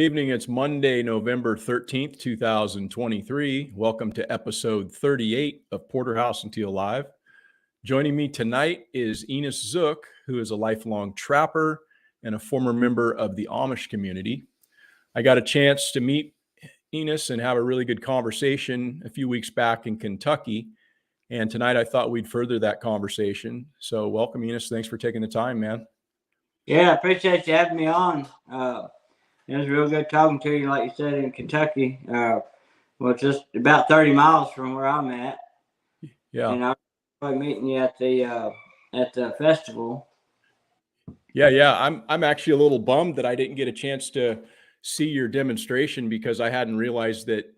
evening. It's Monday, November 13th, 2023. Welcome to episode 38 of Porterhouse and Teal Live. Joining me tonight is Enos Zook, who is a lifelong trapper and a former member of the Amish community. I got a chance to meet Enos and have a really good conversation a few weeks back in Kentucky. And tonight I thought we'd further that conversation. So welcome, Enos. Thanks for taking the time, man. Yeah, I appreciate you having me on. It was real good talking to you, like you said, in Kentucky. Well, just about 30 miles from where I'm at. Yeah. And I'll probably meeting you at the festival. Yeah. I'm actually a little bummed that I didn't get a chance to see your demonstration because I hadn't realized that,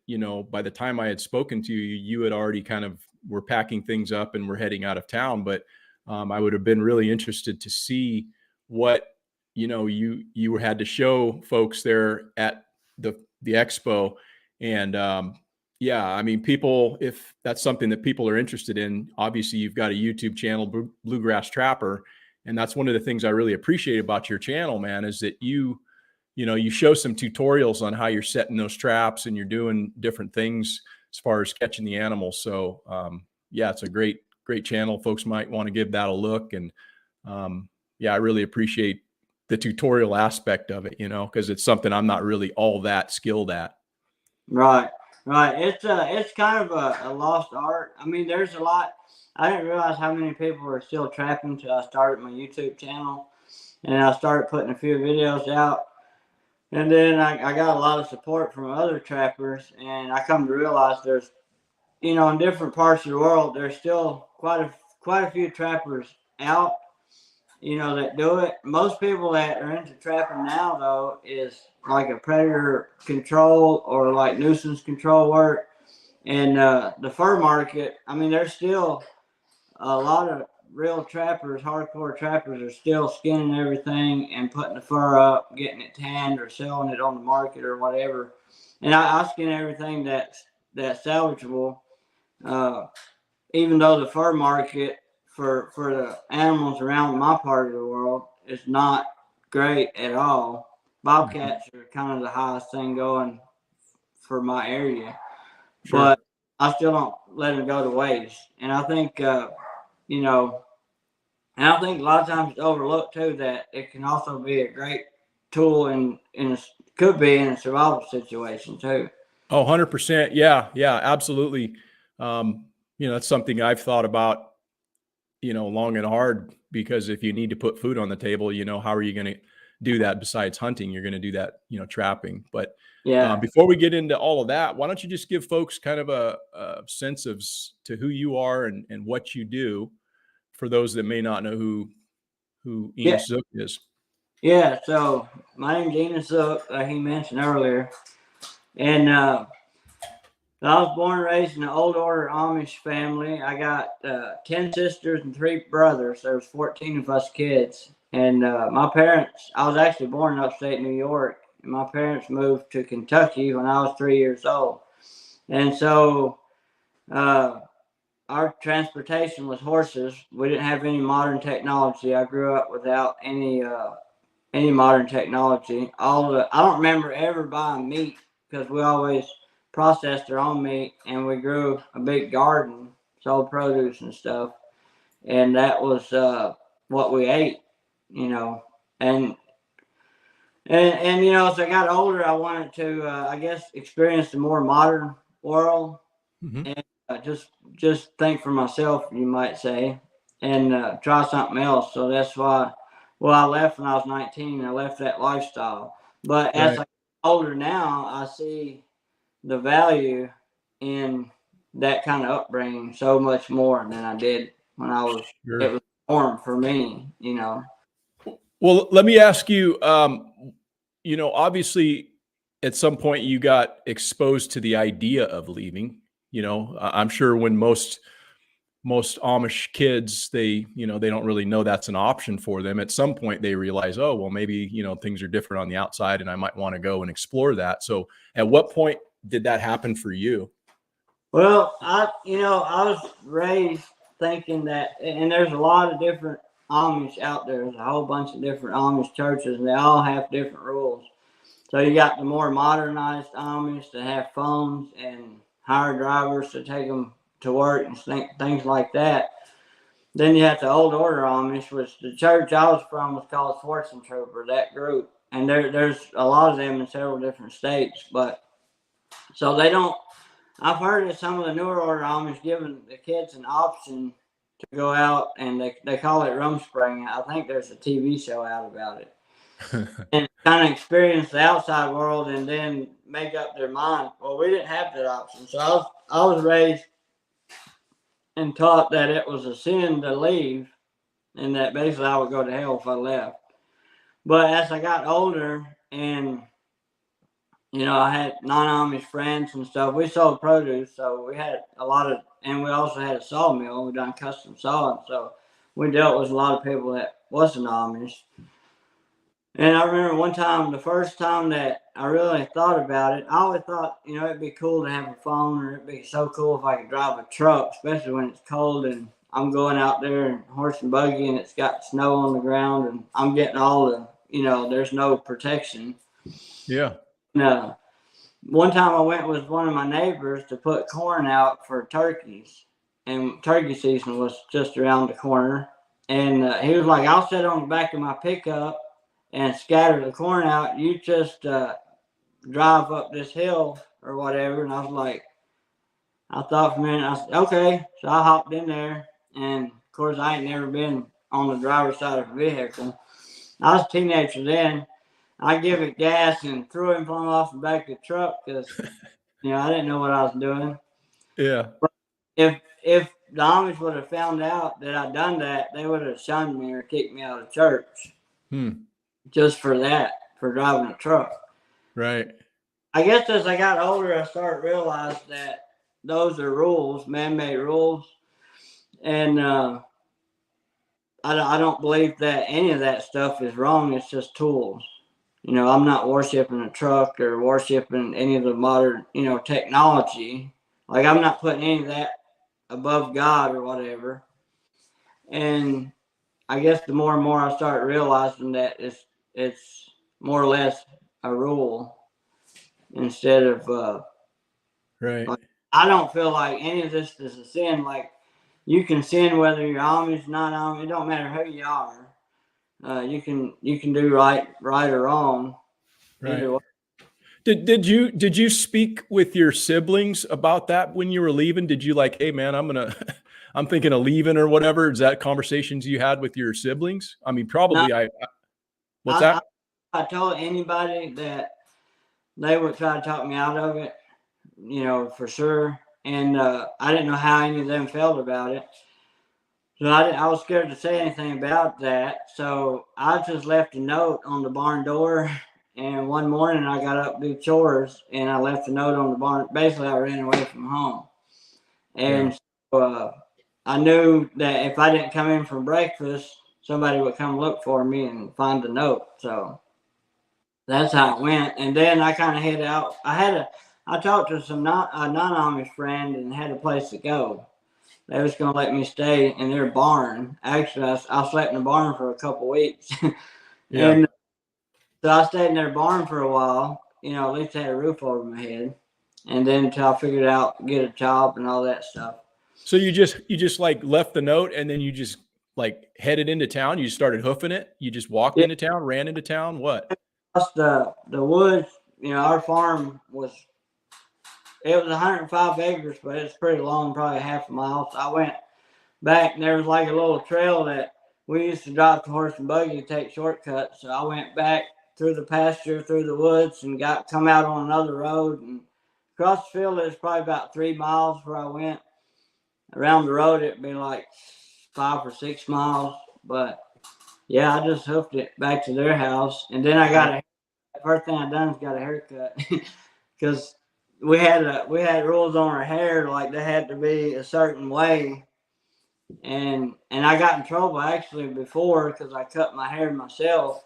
by the time I had spoken to you, you had already kind of were packing things up and were heading out of town. But I would have been really interested to see what you had to show folks there at the expo. And I mean, people, if that's something that people are interested in, obviously you've got a YouTube channel, Bluegrass Trapper, and that's one of the things I really appreciate about your channel, man, is that you show some tutorials on how you're setting those traps and you're doing different things as far as catching the animals. So it's a great channel. Folks might want to give that a look. And I really appreciate the tutorial aspect of it, because it's something I'm not really all that skilled at. Right. It's kind of a lost art. I mean, there's a lot. I didn't realize how many people are still trapping until I started my YouTube channel, and I started putting a few videos out. And then I got a lot of support from other trappers, and I come to realize there's, in different parts of the world, there's still quite a few trappers out, that do it. Most people that are into trapping now, though, is like a predator control or like nuisance control work. And the fur market, I mean, there's still a lot of real trappers, hardcore trappers, are still skinning everything and putting the fur up, getting it tanned or selling it on the market or whatever. And I skin everything that's salvageable, even though the fur market for the animals around my part of the world is not great at all. Bobcats are kind of the highest thing going for my area. Sure. But I still don't let them go to waste. And I think, and I think a lot of times it's overlooked too that it can also be a great tool could be in a survival situation too. Oh, 100%. Yeah, absolutely. That's something I've thought about, long and hard, because if you need to put food on the table, how are you going to do that besides hunting? You're going to do that, trapping. But before we get into all of that, why don't you just give folks kind of a sense to who you are and what you do for those that may not know who Enos Zook is. Yeah, so my name's Enos Zook, like he mentioned earlier. And I was born and raised in an old order Amish family. I got 10 sisters and 3 brothers. There was 14 of us kids. And my parents, I was actually born in upstate New York. And my parents moved to Kentucky when I was 3 years old. And so our transportation was horses. We didn't have any modern technology. I grew up without any modern technology. I don't remember ever buying meat because we always processed our own meat, and we grew a big garden, sold produce and stuff, and that was what we ate, and as I got older, I wanted to I guess experience the more modern world. Mm-hmm. And just think for myself, you might say, and try something else. So that's why I left when I was 19. I left that lifestyle, but as I get older now, I see the value in that kind of upbringing so much more than I did when I was. Sure. It was norm for me, Well, let me ask you. Obviously, at some point you got exposed to the idea of leaving. I'm sure when most Amish kids, they don't really know that's an option for them. At some point they realize, oh, well, maybe, things are different on the outside and I might want to go and explore that. So at what point did that happen for you? Well, I was raised thinking that, and there's a lot of different Amish out there. There's a whole bunch of different Amish churches, and they all have different rules. So you got the more modernized Amish that have phones and hire drivers to take them to work and things like that. Then you have the old order Amish, which the church I was from was called Fortune Trooper, that group. And there's a lot of them in several different states. But so they don't, I've heard that some of the newer order Amish giving the kids an option to go out, and they call it rumspring. I think there's a TV show out about it. And kind of experience the outside world and then make up their mind. Well, we didn't have that option. So I was raised and taught that it was a sin to leave, and that basically I would go to hell if I left. But as I got older and, I had non-Amish friends and stuff, we sold produce. So we had a lot of, and we also had a sawmill. We done custom sawing. So we dealt with a lot of people that wasn't Amish. And I remember one time, the first time that I really thought about it, I always thought, it'd be cool to have a phone, or it'd be so cool if I could drive a truck, especially when it's cold and I'm going out there and horse and buggy and it's got snow on the ground and I'm getting all the, there's no protection. Yeah. No. One time I went with one of my neighbors to put corn out for turkeys, and turkey season was just around the corner. And he was like, I'll sit on the back of my pickup and scatter the corn out. You just drive up this hill or whatever. And I was like, I thought for a minute, I said, okay. So I hopped in there. And of course, I ain't never been on the driver's side of a vehicle. I was a teenager then. I give it gas and threw him off the back of the truck because, I didn't know what I was doing. Yeah. But if the Amish would have found out that I'd done that, they would have shunned me or kicked me out of church. Just for that, for driving a truck. Right. I guess as I got older, I started to realize that those are rules, man-made rules. And I don't believe that any of that stuff is wrong. It's just tools. I'm not worshiping a truck or worshiping any of the modern, technology. Like, I'm not putting any of that above God or whatever. And I guess the more and more I start realizing that it's more or less a rule instead of right. Like, I don't feel like any of this is a sin. Like, you can sin whether you're Amish, not Amish. It don't matter who you are. You can do right or wrong. Right. Did you speak with your siblings about that when you were leaving? Did you like, hey man, I'm thinking of leaving or whatever? Is that conversations you had with your siblings? I mean, probably. No, What's that? I told anybody that they would try to talk me out of it, for sure. And I didn't know how any of them felt about it. So I was scared to say anything about that. So I just left a note on the barn door. And one morning I got up to do chores and I left a note on the barn. Basically, I ran away from home. And so, I knew that if I didn't come in for breakfast, somebody would come look for me and find the note. So that's how it went. And then I kind of headed out. I talked to some non-Amish friend and had a place to go. They was going to let me stay in their barn. Actually, I slept in the barn for a couple weeks. And so I stayed in their barn for a while, at least I had a roof over my head. And then until I figured out, get a job and all that stuff. So you just like left the note and then you just like headed into town. You started hoofing it. You just walked into town, ran into town. What? The woods, our farm was 105 acres, but it's pretty long, probably half a mile. So I went back and there was like a little trail that we used to drive the horse and buggy to take shortcuts. So I went back through the pasture, through the woods, and come out on another road and across the field. It's probably about 3 miles where I went. Around the road, it'd be like 5 or 6 miles. But yeah, I just hoofed it back to their house, and then the first thing I done is got a haircut because we had rules on our hair, like they had to be a certain way. And I got in trouble actually before because I cut my hair myself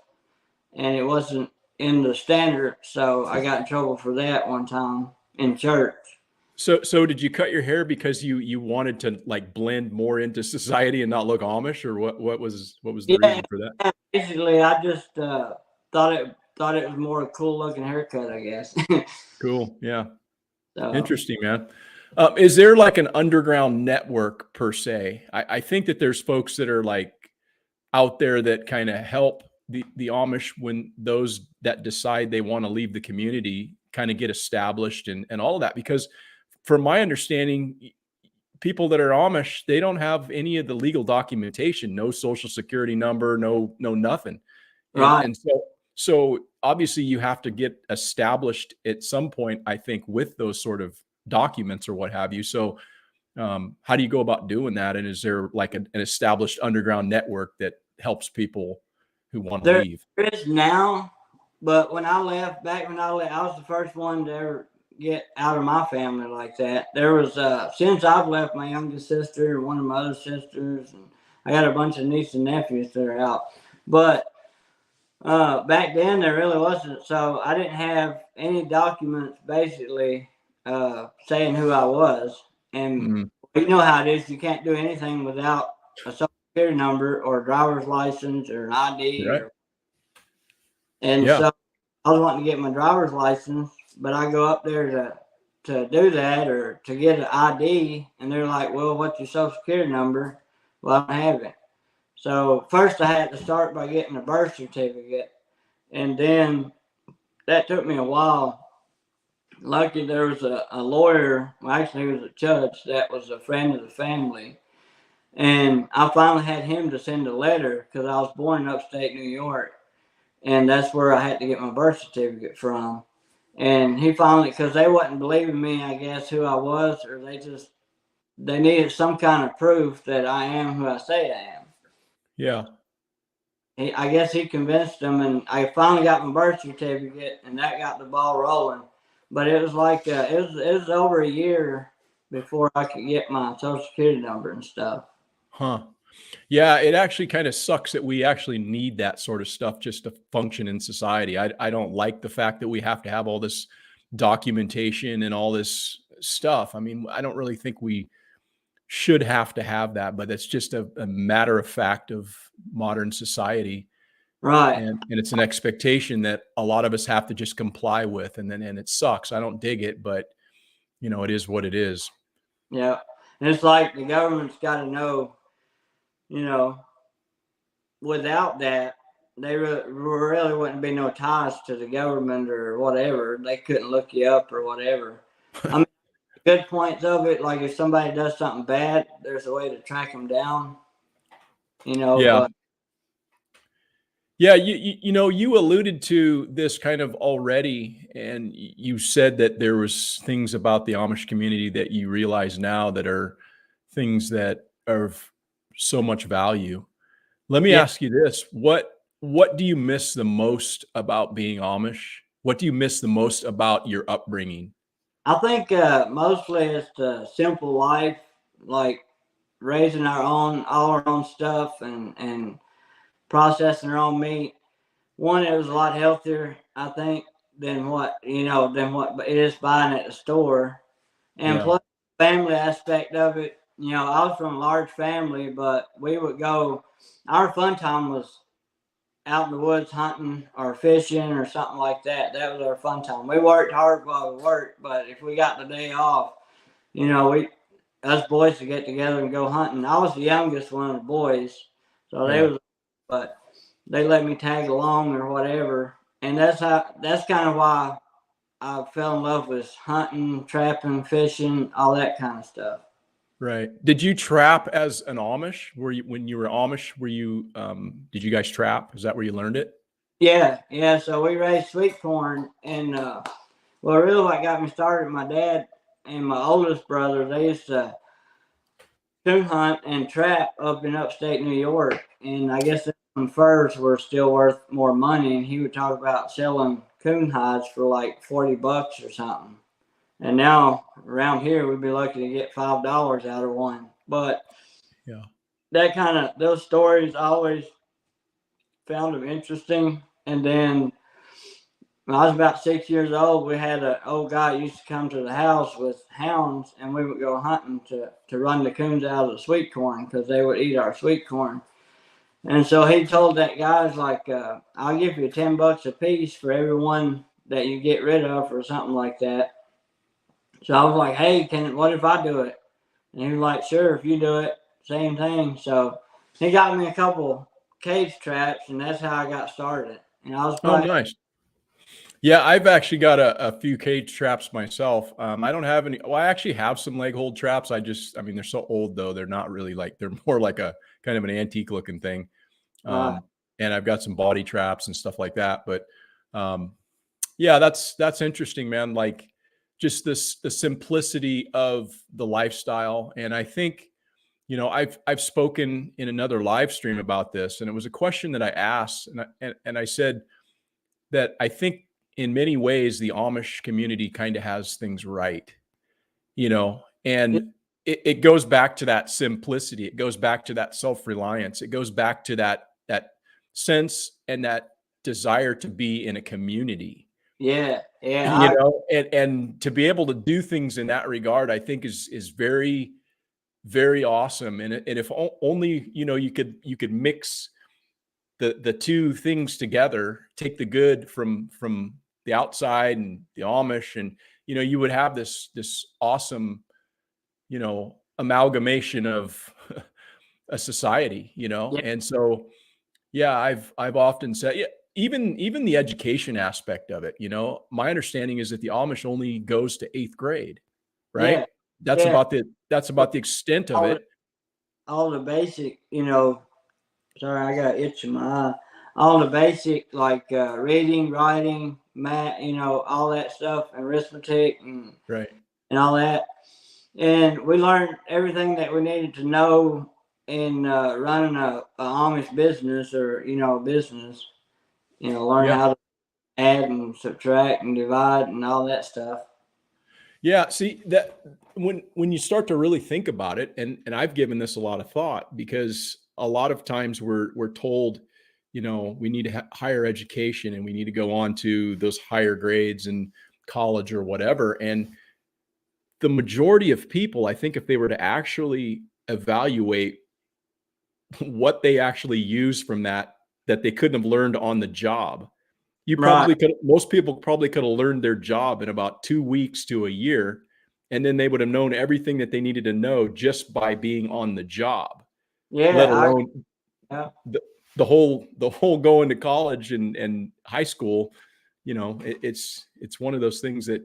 and it wasn't in the standard. So I got in trouble for that one time in church. So did you cut your hair because you wanted to like blend more into society and not look Amish, or what was the reason for that? Basically, I just thought thought it was more a cool looking haircut, I guess. Cool. Yeah. So, Interesting, man. Is there like an underground network per se? I think that there's folks that are like out there that kind of help the Amish when those that decide they want to leave the community kind of get established and all of that. Because from my understanding, people that are Amish, they don't have any of the legal documentation, no social security number, no nothing. right. And so obviously you have to get established at some point, I think, with those sort of documents or what have you. So how do you go about doing that? And is there like an established underground network that helps people who want to There leave? is now, but when I left, back when I left, I was the first one to ever get out of my family like that. There was, since I've left, my youngest sister and one of my other sisters, and I got a bunch of nieces and nephews that are out. But back then, there really wasn't. So I didn't have any documents basically saying who I was. And Mm, you know how it is. You can't do anything without a social security number or a driver's license or an ID. right. And Yeah. so I was wanting to get my driver's license, but I go up there to do that or to get an ID, and they're like, "Well, what's your social security number?" Well, I don't have it. So first I had to start by getting a birth certificate, and then that took me a while. Lucky there was a lawyer, well, actually he was a judge that was a friend of the family, and I finally had him to send a letter because I was born in upstate New York, and that's where I had to get my birth certificate from. And he finally, because they wasn't believing me, I guess, who I was, or they needed some kind of proof that I am who I say I am. Yeah. I guess he convinced them, and I finally got my birth certificate, and that got the ball rolling. But it was like it was over a year before I could get my social security number and stuff. Huh. Yeah, it actually kind of sucks that we actually need that sort of stuff just to function in society. I don't like the fact that we have to have all this documentation and all this stuff. I mean, I don't really think we should have to have that, but it's just a matter of fact of modern society. Right. And it's an expectation that a lot of us have to just comply with. And it sucks. I don't dig it, but it is what it is. Yeah. And it's like the government's got to know, you know, without that, they really wouldn't be no ties to the government or whatever. They couldn't look you up or whatever. I mean, good points of it, like if somebody does something bad, there's a way to track them down, Yeah. but Yeah, you alluded to this kind of already, and you said that there was things about the Amish community that you realize now that are things that are of so much value. Let me yeah, ask you this: what do you miss the most about being Amish? What do you miss the most about your upbringing? I think mostly it's the simple life, like raising all our own stuff and processing our own meat. One, it was a lot healthier, I think, than what it is buying at the store. And Yeah, plus, the family aspect of it. I was from a large family, but we would go. Our fun time was out in the woods hunting or fishing or something like that. That was our fun time. We worked hard while we worked, but if we got the day off, we us boys would get together and go hunting. I was the youngest one of the boys, so yeah, but they let me tag along or whatever, and that's kind of why I fell in love with hunting, trapping, fishing, all that kind of stuff. right. Did you trap as an Amish? When you were Amish? Did you guys trap? Is that where you learned it? Yeah, yeah. So we raised sweet corn, and well, really, what got me started, my dad and my oldest brother, they used to coon hunt and trap up in upstate New York, and I guess when furs were still worth more money, and he would talk about selling coon hides for like $40 or something. And now around here, we'd be lucky to get $5 out of one. But Yeah. those stories, I always found them interesting. And then when I was about 6 years old, we had an old guy who used to come to the house with hounds, and we would go hunting to run the coons out of the sweet corn because they would eat our sweet corn. And so he told that guy's like, I'll give you $10 a piece for everyone that you get rid of or something like that. So I was like, hey, what if I do it? And he was like, sure, if you do it, same thing. So he got me a couple cage traps, and that's how I got started. And I was Oh, probably, nice. Yeah, I've actually got a few cage traps myself. I don't have any. Well, I actually have some leg hold traps. I mean, they're so old though. They're not really like, they're more like a kind of an antique looking thing. right, And I've got some body traps and stuff like that. But um, yeah, that's interesting, man. Like just the simplicity of the lifestyle. And I think, I've spoken in another live stream about this, and it was a question that I asked, and I said that I think in many ways the Amish community kind of has things right, yeah, and it goes back to that simplicity. It goes back to that self-reliance. It goes back to that sense and that desire to be in a community, yeah, yeah, and to be able to do things in that regard, I think is very, very awesome. And if only, you could mix the two things together, take the good from the outside and the Amish, and you would have this awesome, amalgamation of a society, yeah, and so yeah, I've often said, yeah, even the education aspect of it, my understanding is that the Amish only goes to 8th grade, yeah, right? That's yeah. about the extent of All the, it. all the basic, sorry, I got itch in my eye. All the basic like reading, writing, math, all that stuff, arithmetic, Right. and all that. And we learned everything that we needed to know in running a Amish business or business. Learn Yeah. how to add and subtract and divide and all that stuff. Yeah, see that when you start to really think about it, and I've given this a lot of thought, because a lot of times we're told, we need to higher education and we need to go on to those higher grades in college or whatever. And the majority of people, I think, if they were to actually evaluate what they actually use from that they couldn't have learned on the job, Right. most people probably could have learned their job in about 2 weeks to a year, and then they would have known everything that they needed to know just by being on the job, let Yeah. alone Yeah. the the whole going to college and high school. It's one of those things that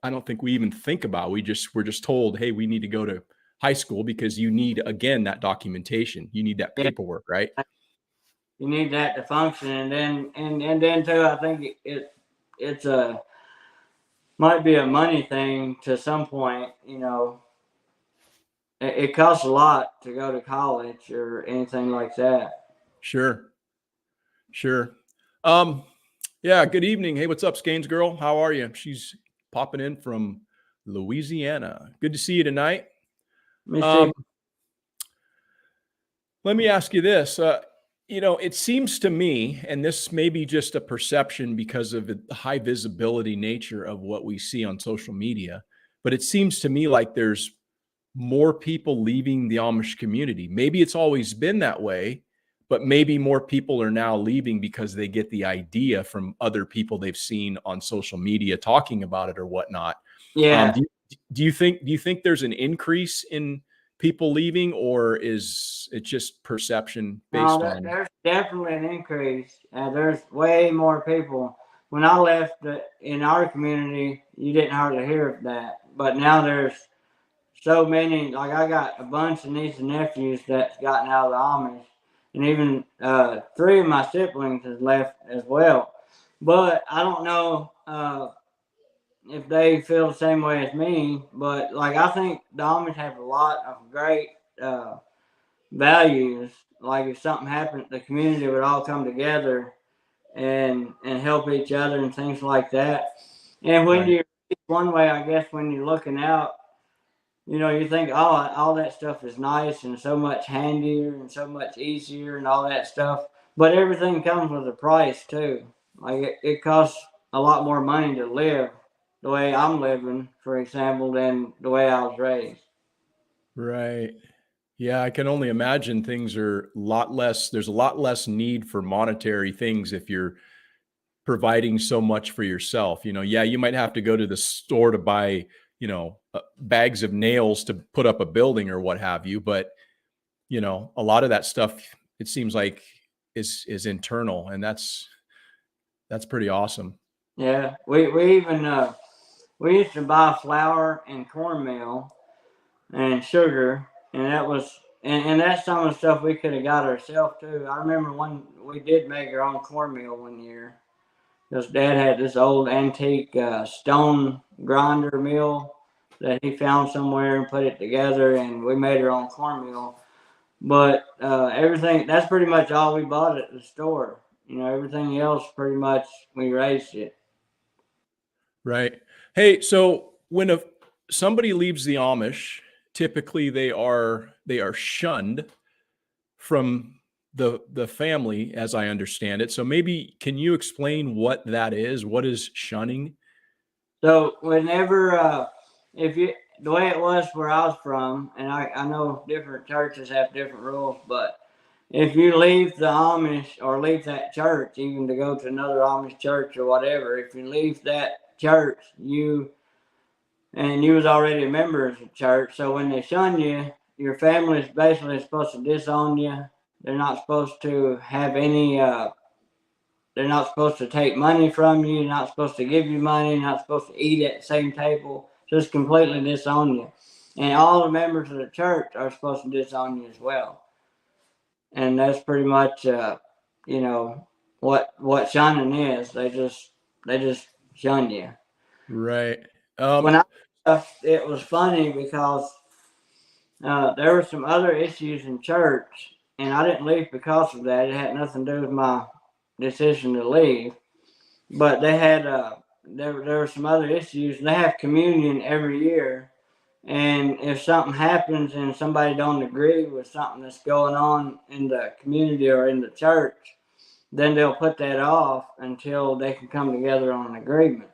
I don't think we even think about. We're just told, "Hey, we need to go to high school because you need, again, that documentation. You need that Yeah. paperwork," right? You need that to function, and then too, I think it's a might be a money thing to some point. It costs a lot to go to college or anything like that. Sure. Sure. Um, yeah, good evening. Hey, what's up, Skanes girl? How are you? She's popping in from Louisiana. Good to see you tonight. Let me see. Um, Let me ask you this. It seems to me, and this may be just a perception because of the high visibility nature of what we see on social media, but it seems to me like there's more people leaving the Amish community. Maybe it's always been that way, but maybe more people are now leaving because they get the idea from other people they've seen on social media talking about it or whatnot. Yeah. Do you think there's an increase in people leaving, or is it just perception No, based on? there's definitely an increase. There's way more people. When I left in our community, you didn't hardly hear of that. But now there's so many. Like I got a bunch of nieces and nephews that's gotten out of the Amish, and even three of my siblings has left as well. But I don't know if they feel the same way as me. But like I think the Amish have a lot of great. Values. Like if something happened, the community would all come together and help each other and things like that. And when Right. you one way, I guess when you're looking out, you think, oh, all that stuff is nice and so much handier and so much easier and all that stuff. But everything comes with a price too. Like it costs a lot more money to live the way I'm living, for example, than the way I was raised. Right. Yeah, I can only imagine things are a lot less. There's a lot less need for monetary things if you're providing so much for yourself. Yeah, you might have to go to the store to buy, bags of nails to put up a building or what have you, but a lot of that stuff, it seems like, is internal, and that's pretty awesome. Yeah, we even we used to buy flour and cornmeal and sugar, and and that's some of the stuff we could have got ourselves too. I remember when we did make our own cornmeal one year. Because Dad had this old antique stone grinder mill that he found somewhere and put it together, and we made our own cornmeal. But everything, that's pretty much all we bought at the store. Everything else pretty much we raised it. Right. Hey, so when somebody leaves the Amish, typically they are shunned from the family, as I understand it. So maybe can you explain what that is? What is shunning? So whenever, if you, the way it was where I was from, and I know different churches have different rules, but if you leave the Amish or leave that church, even to go to another Amish church or whatever, if you leave that church, you was already a member of the church. So when they shun you, your family is basically supposed to disown you. They're not supposed to have any. They're not supposed to take money from you. They're not supposed to give you money. They're not supposed to eat at the same table. Just completely disown you. And all the members of the church are supposed to disown you as well. And that's pretty much, you know, what shunning is. They just shun you. Right. When I left, it was funny because there were some other issues in church, and I didn't leave because of that. It had nothing to do with my decision to leave. But they had there were some other issues. They have communion every year, and if something happens and somebody don't agree with something that's going on in the community or in the church, then they'll put that off until they can come together on an agreement.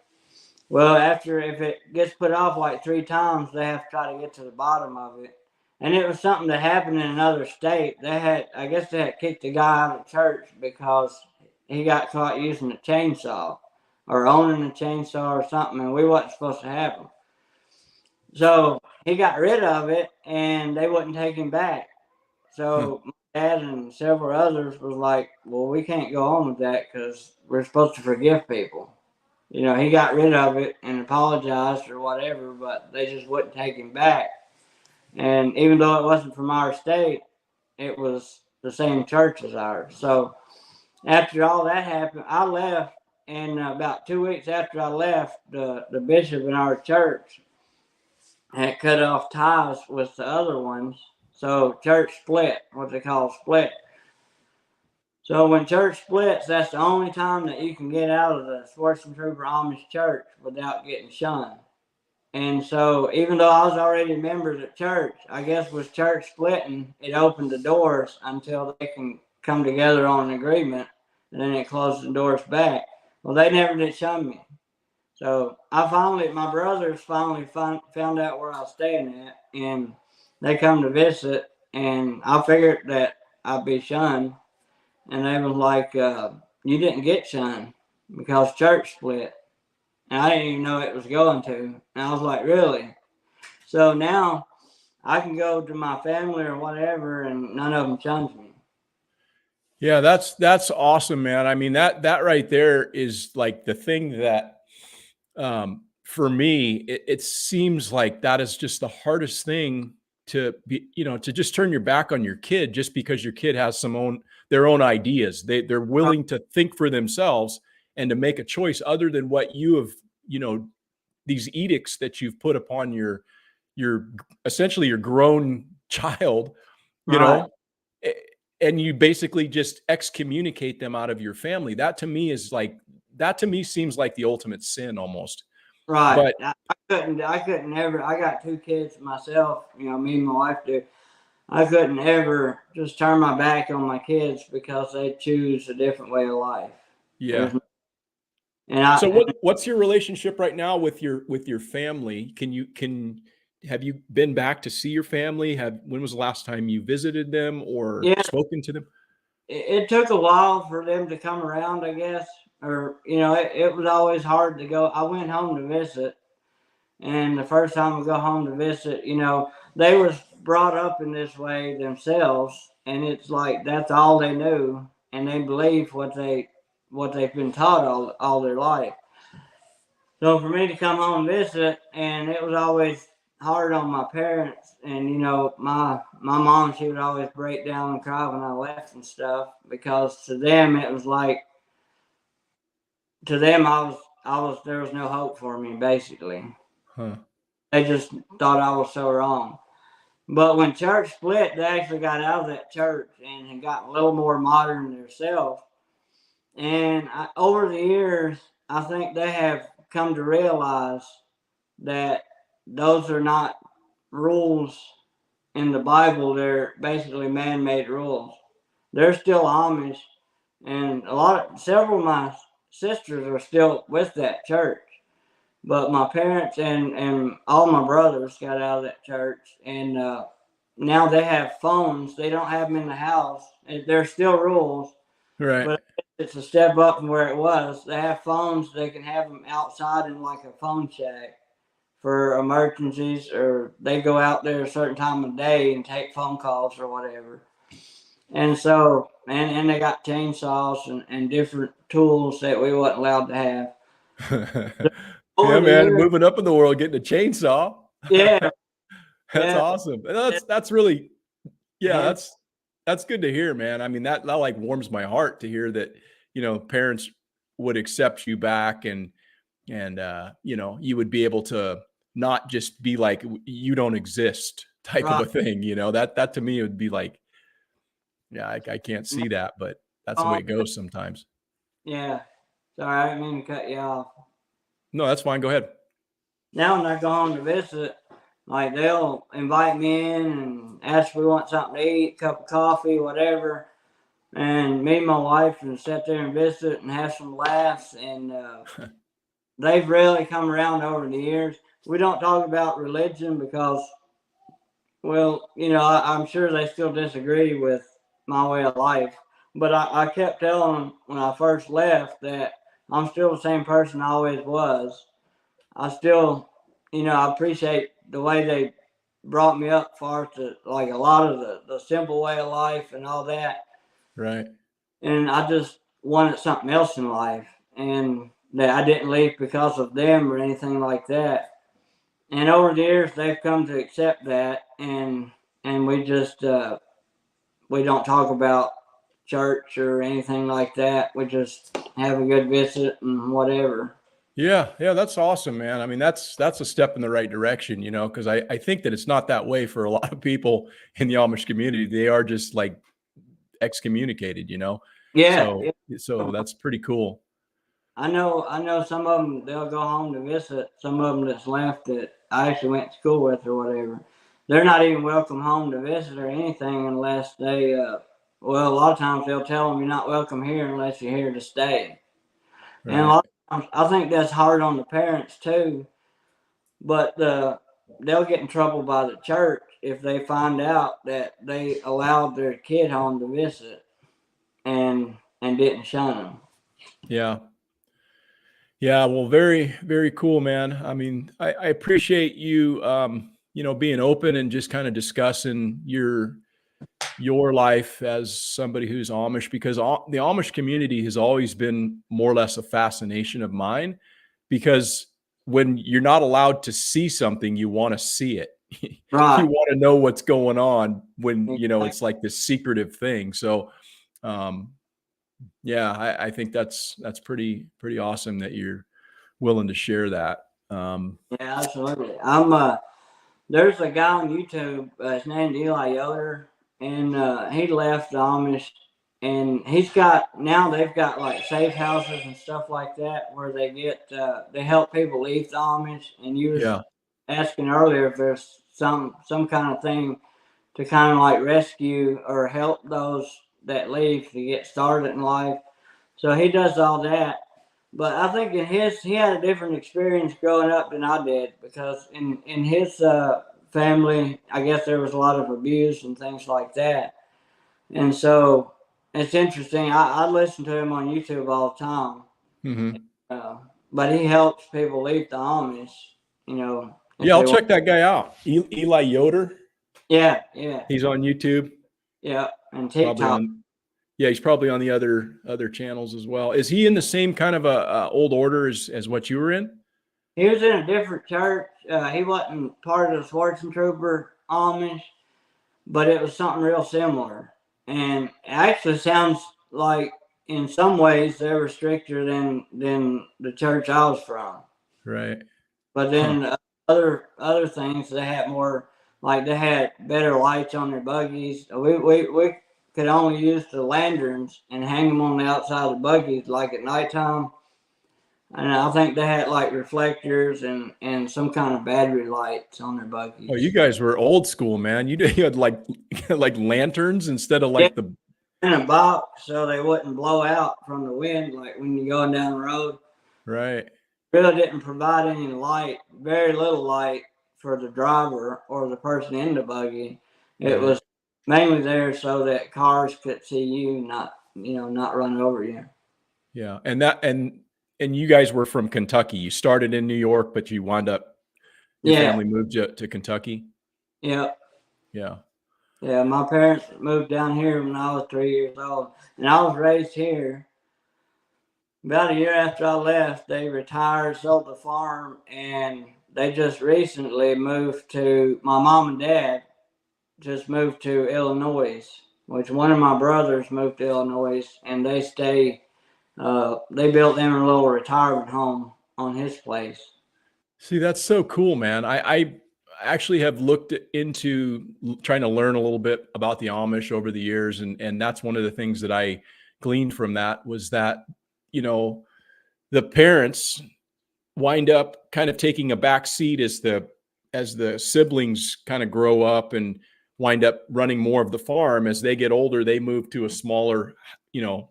Well, after if it gets put off like 3 times, they have to try to get to the bottom of it. And it was something that happened in another state. I guess they had kicked the guy out of church because he got caught using a chainsaw or owning a chainsaw or something, and we wasn't supposed to have him. So he got rid of it, and they wouldn't take him back. Huh. So my dad and several others was like, "Well, we can't go on with that because we're supposed to forgive people." He got rid of it and apologized or whatever, but they just wouldn't take him back. And even though it wasn't from our state, it was the same church as ours. So after all that happened, I left. And about 2 weeks after I left, the bishop in our church had cut off ties with the other ones. So church split, what they call split. So when church splits, that's the only time that you can get out of the Swartzen Trooper Amish church without getting shunned. And so even though I was already members at church, I guess with church splitting, it opened the doors until they can come together on an agreement, and then it closed the doors back. Well, they never did shun me. So my brothers finally found out where I was staying at, and they come to visit, and I figured that I'd be shunned. And they was like, "You didn't get shunned because church split." And I didn't even know it was going to. And I was like, "Really?" So now I can go to my family or whatever, and none of them shuns me. Yeah, that's awesome, man. I mean, that right there is like the thing that for me, it seems like that is just the hardest thing to be, to just turn your back on your kid just because your kid has their own ideas. They're willing to think for themselves and to make a choice other than what you have, these edicts that you've put upon your essentially your grown child, you Right, know, a- and you basically just excommunicate them out of your family. That to me seems like the ultimate sin almost. right. But I couldn't ever. I got 2 kids myself. Me and my wife do. I couldn't ever just turn my back on my kids because they choose a different way of life. yeah. There's and So I what's your relationship right now with your family? Can have you been back to see your family? When was the last time you visited them or Yeah, spoken to them? it took a while for them to come around, I guess. Or, it was always hard to go. I went home to visit, and the first time I go home to visit, they was brought up in this way themselves, and it's like that's all they knew, and they believe what they've been taught all their life. So for me to come home and visit, and it was always hard on my parents, and my mom, she would always break down and cry when I left and stuff, because to them it was like, to them I was there was no hope for me, basically. Huh. They just thought I was so wrong. But when church split, they actually got out of that church and had got a little more modern themselves. And over the years, I think they have come to realize that those are not rules in the Bible. They're basically man-made rules. They're still Amish, and several of my sisters are still with that church. But my parents and all my brothers got out of that church, and now they have phones. They don't have them in the house. There's still rules, Right. but it's a step up from where it was. They have phones. They can have them outside in like a phone shack for emergencies, or they go out there a certain time of day and take phone calls or whatever. And so, and they got chainsaws and different tools that we wasn't allowed to have. Yeah, Over the man, years, moving up in the world, getting a chainsaw. yeah, That's yeah, awesome. And that's really, yeah, hand, that's good to hear, man. I mean, that like warms my heart to hear that, parents would accept you back, and you would be able to not just be like you don't exist type of right, a thing, that to me would be like, yeah, I can't see that, but that's the way it goes sometimes. yeah. Sorry, I didn't mean to cut you off. No, that's fine. Go ahead. Now when I go home to visit, like they'll invite me in and ask if we want something to eat, cup of coffee, whatever. And me and my wife can sit there and visit and have some laughs. And they've really come around over the years. We don't talk about religion because, well, I'm sure they still disagree with my way of life. But I kept telling them when I first left that I'm still the same person I always was. I still, I appreciate the way they brought me up far to like a lot of the simple way of life and all that. Right. And I just wanted something else in life, and that I didn't leave because of them or anything like that. And over the years, they've come to accept that, and we just we don't talk about church or anything like that. We just have a good visit and whatever. Yeah, yeah, that's awesome, man. I mean, that's a step in the right direction, because I think that it's not that way for a lot of people in the Amish community. They are just like excommunicated. Yeah, So yeah. so that's pretty cool. I know some of them, they'll go home to visit. Some of them that's left that I actually went to school with or whatever. They're not even welcome home to visit or anything unless they, well, a lot of times they'll tell them you're not welcome here unless you're here to stay. And a Right. lot of times, I think that's hard on the parents too, but they'll get in trouble by the church if they find out that they allowed their kid home to visit and didn't shun them. Yeah. Yeah, well, very, very cool, man. I mean, I appreciate you, being open and just kind of discussing your life as somebody who's Amish, because the Amish community has always been more or less a fascination of mine, because when you're not allowed to see something, you want to see it. You Right. want to know what's going on when, Exactly. it's like this secretive thing. So, um, yeah, I think that's pretty awesome that you're willing to share that. Yeah, absolutely. There's a guy on YouTube. His name's Eli Yoder, and he left the Amish, and they've got like safe houses and stuff like that where they help people leave the Amish. And you was Yeah, asking earlier if there's some kind of thing to kind of like rescue or help those that leave to get started in life. So he does all that. But I think he had a different experience growing up than I did, because in his family, I guess there was a lot of abuse and things like that. And so it's interesting. I listen to him on YouTube all the time. Mm-hmm. Uh, but he helps people leave the Amish, you know, if Yeah, I'll they want. check that guy out. Eli Yoder. Yeah, yeah, He's on YouTube. yeah. And Probably TikTok. on. Yeah, he's probably on the other channels as well. Is he in the same kind of a old order as what you were in? He was in a different church. He wasn't part of the Swartzen Trooper Amish, but it was something real similar. And it actually sounds like, in some ways, they were stricter than the church I was from. Right. But Huh. then other things, they had more, like they had better lights on their buggies. We could only use the lanterns and hang them on the outside of the buggies, like at nighttime. And I think they had like reflectors and some kind of battery lights on their Oh, buggies. you guys were old school, man. You had like like lanterns instead of Yeah, like the in a box so they wouldn't blow out from the wind, like when you're going down the road. right. Really didn't provide any light, very little light for the driver or the person in the buggy. It Right. was mainly there so that cars could see you, not run over you. Yeah. And you guys were from Kentucky. You started in New York, but you wound up your Yeah, family moved you to Kentucky. yeah, Yeah. yeah. My parents moved down here when I was 3 years old, and I was raised here. About a year after I left, they retired, sold the farm, and they just recently moved to, my mom and dad just moved to Illinois, which one of my brothers moved to Illinois, and they stay. They built them a little retirement home on his place. See, that's so cool, man. I actually have looked into trying to learn a little bit about the Amish over the years, and that's one of the things that I gleaned from that was that, you know, the parents wind up kind of taking a back seat as the siblings kind of grow up and wind up running more of the farm. As they get older, they move to a smaller, you know,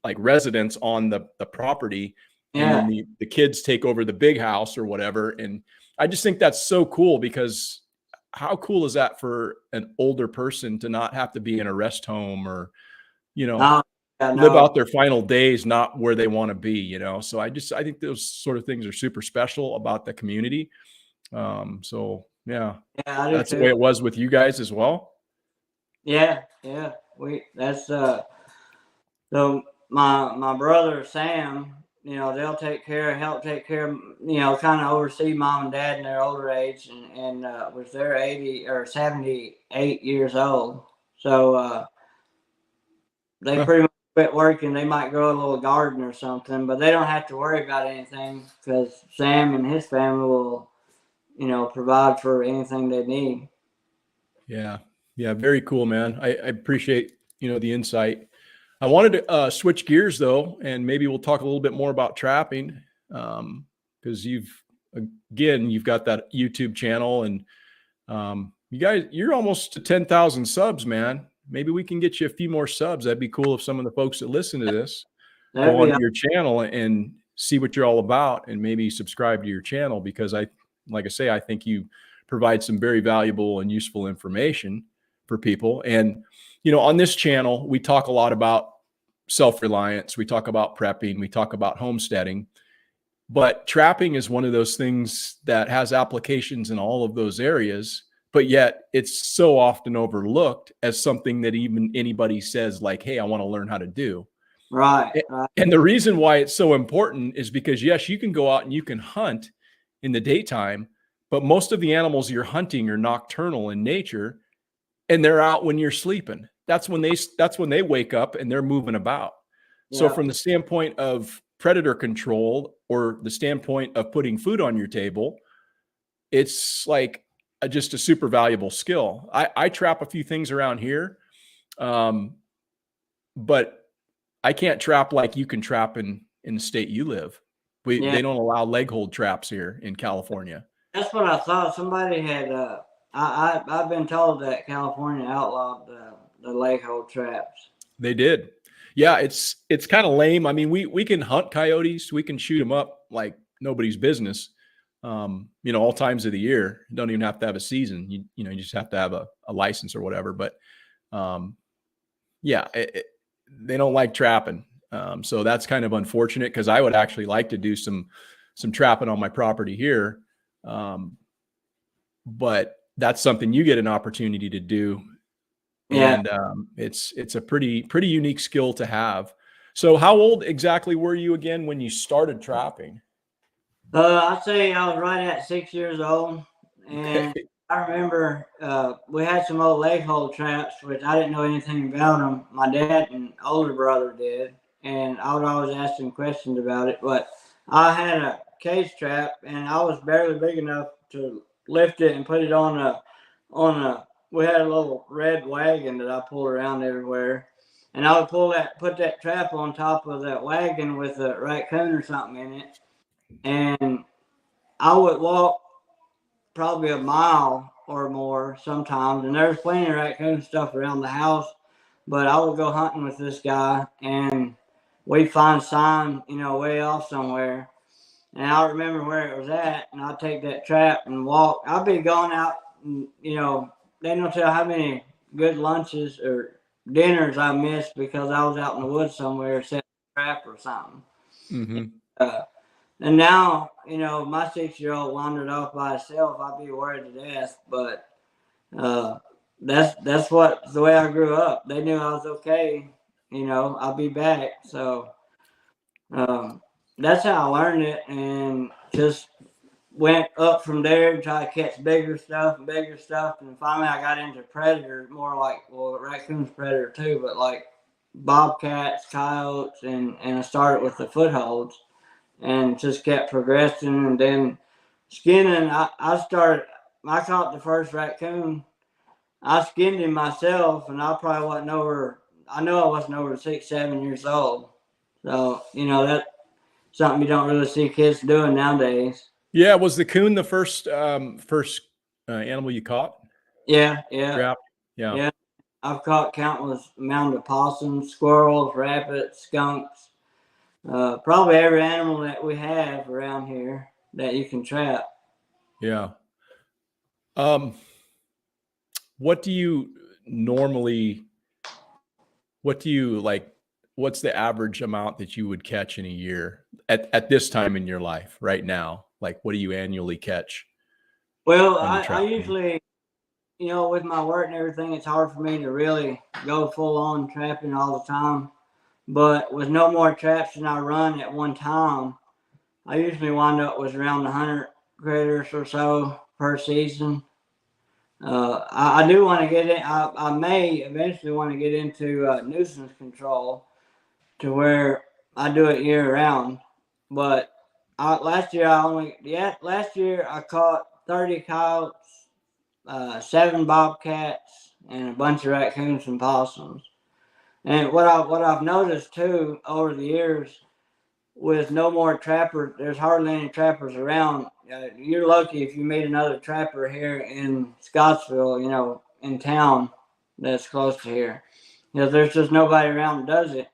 like residence on the property, and then Yeah, the kids take over the big house or whatever. And I just think that's so cool, because how cool is that for an older person to not have to be in a rest home, or you know no, yeah, live no, out their final days not where they want to be, so I think those sort of things are super special about the community. So yeah, yeah, I do that's the way too. it was with you guys as well. Yeah, yeah, we that's so my brother Sam, they'll help take care of, kind of oversee mom and dad in their older age, and was they're 80 or 78 years old, so they Huh. pretty much quit working. They might grow a little garden or something, but they don't have to worry about anything because Sam and his family will, provide for anything they need. Yeah, yeah, very cool, man. I appreciate the insight. I wanted to switch gears though, and maybe we'll talk a little bit more about trapping, because you've got that YouTube channel, and you're almost to 10,000 subs, man. Maybe we can get you a few more subs. That'd be cool if some of the folks that listen to this That'd go be onto your channel and see what you're all about, and maybe subscribe to your channel, because like I say, I think you provide some very valuable and useful information for people. And, on this channel, we talk a lot about self-reliance. We talk about prepping. We talk about homesteading. But trapping is one of those things that has applications in all of those areas, but yet it's so often overlooked as something that even anybody says like, hey, I want to learn how to do. right, right. And the reason why it's so important is because, yes, you can go out and you can hunt in the daytime, but most of the animals you're hunting are nocturnal in nature, and they're out when you're sleeping. That's when they wake up and they're moving about. So Yeah, from the standpoint of predator control, or the standpoint of putting food on your table, it's like just a super valuable skill. I trap a few things around here, um, but I can't trap like you can trap in the state you live. yeah. They don't allow leg hold traps here in California. That's what I thought. Somebody had. I've been told that California outlawed the leg hold traps. They did. Yeah, it's kind of lame. I mean, we can hunt coyotes, we can shoot them up like nobody's business, all times of the year. You don't even have to have a season. You just have to have a license or whatever. But yeah, they don't like trapping. So that's kind of unfortunate, because I would actually like to do some trapping on my property here. But that's something you get an opportunity to do. Yeah. And it's a pretty unique skill to have. So how old exactly were you again when you started trapping? I'd say I was right at 6 years old, and Okay. I remember we had some old leg hold traps, which I didn't know anything about them. My dad and older brother did, and I would always ask them questions about it. But I had a cage trap, and I was barely big enough to lift it and put it on a. We had a little red wagon that I pulled around everywhere, and I would put that trap on top of that wagon with a raccoon or something in it, and I would walk probably a mile or more sometimes, and there's plenty of raccoon stuff around the house. But I would go hunting with this guy, and we'd find sign, way off somewhere. And I remember where it was at, and I'd take that trap and walk. I'd be going out, and, they don't tell how many good lunches or dinners I missed because I was out in the woods somewhere setting a trap or something. Mm-hmm. Uh, And now, my 6-year-old wandered off by himself. I'd be worried to death, but uh, that's what the way I grew up. They knew I was okay. I'll be back. So um, that's how I learned it, and just went up from there and tried to catch bigger stuff and bigger stuff. And finally, I got into predator, more like, well, raccoon's predator too, but like bobcats, coyotes, and I started with the footholds and just kept progressing. And then skinning, I caught the first raccoon. I skinned him myself, and I know I wasn't over 6, 7 years old. So, that's something you don't really see kids doing nowadays. Yeah, was the coon the first animal you caught? Yeah, yeah, Trapped? Yeah. yeah. I've caught countless amount of possums, squirrels, rabbits, skunks, probably every animal that we have around here that you can trap. Yeah. Um, what do you normally, what do you like, what's the average amount that you would catch in a year at this time in your life right now? Like, what do you annually catch Well, when you I trap? usually, with my work and everything, it's hard for me to really go full on trapping all the time. But with no more traps than I run at one time, I usually wind up with around 100 critters or so per season. I do want to get in. I may eventually want to get into nuisance control to where I do it year round. But last year I caught 30 coyotes, 7 bobcats, and a bunch of raccoons and possums. And what I've noticed too over the years, with no more trappers, there's hardly any trappers around. You're lucky if you meet another trapper here in Scottsville, in town that's close to here. There's just nobody around that does it.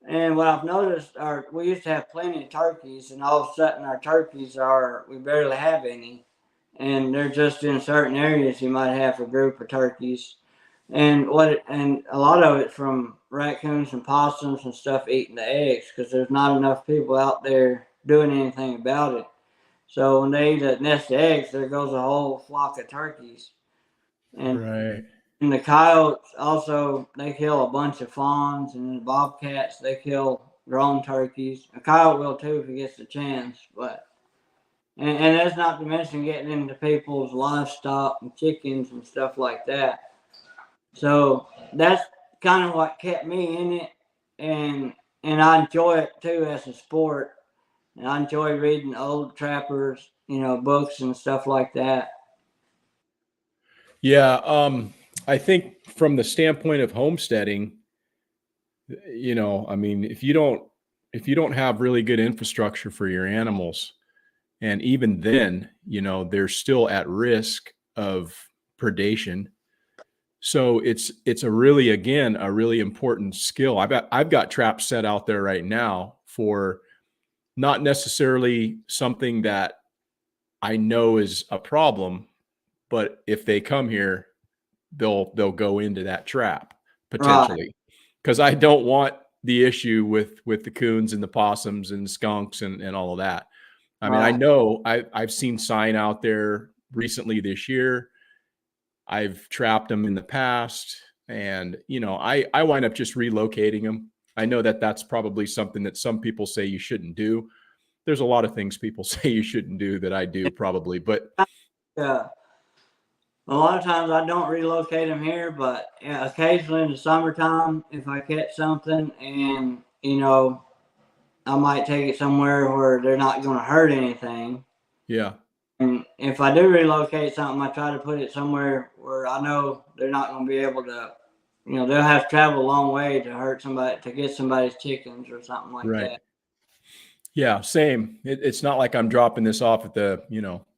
And what I've noticed are we used to have plenty of turkeys, and all of a sudden our turkeys we barely have any, and they're just in certain areas. You might have a group of turkeys, and a lot of it from raccoons and possums and stuff eating the eggs because there's not enough people out there doing anything about it. So when they eat a nest of eggs, there goes a whole flock of turkeys. And Right. and the coyotes also, they kill a bunch of fawns, and the bobcats, they kill grown turkeys. A coyote will too if he gets the chance. But and that's not to mention getting into people's livestock and chickens and stuff like that. So that's kind of what kept me in it, and I enjoy it too as a sport. And I enjoy reading old trappers, books and stuff like that. Yeah. I think from the standpoint of homesteading, I mean, if you don't have really good infrastructure for your animals, and even then, they're still at risk of predation. So it's a really, again, a really important skill. I've got traps set out there right now for not necessarily something that I know is a problem, but if they come here, they'll go into that trap Right, potentially, because I don't want the issue with the coons and the possums and skunks and all of that. I mean, I right. know I've seen sign out there recently this year. I've trapped them in the past, and I wind up just relocating them. I know that that's probably something that some people say you shouldn't do. There's a lot of things people say you shouldn't do that I do probably, but Yeah. A lot of times I don't relocate them here, but yeah, occasionally in the summertime, if I catch something and, I might take it somewhere where they're not going to hurt anything. yeah, And if I do relocate something, I try to put it somewhere where I know they're not going to be able to, they'll have to travel a long way to hurt somebody, to get somebody's chickens or something like right. that. Yeah, same. It's not like I'm dropping this off at the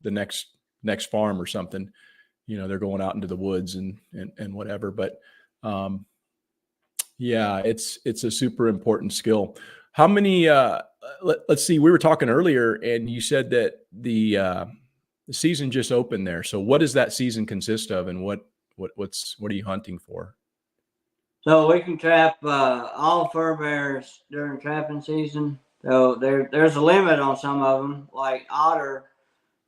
next farm or something. They're going out into the woods and whatever. But yeah, it's a super important skill. How many? Let's see. We were talking earlier, and you said that the season just opened there. So what does that season consist of, and what are you hunting for? So we can trap all fur bears during trapping season. So there's a limit on some of them, like otter.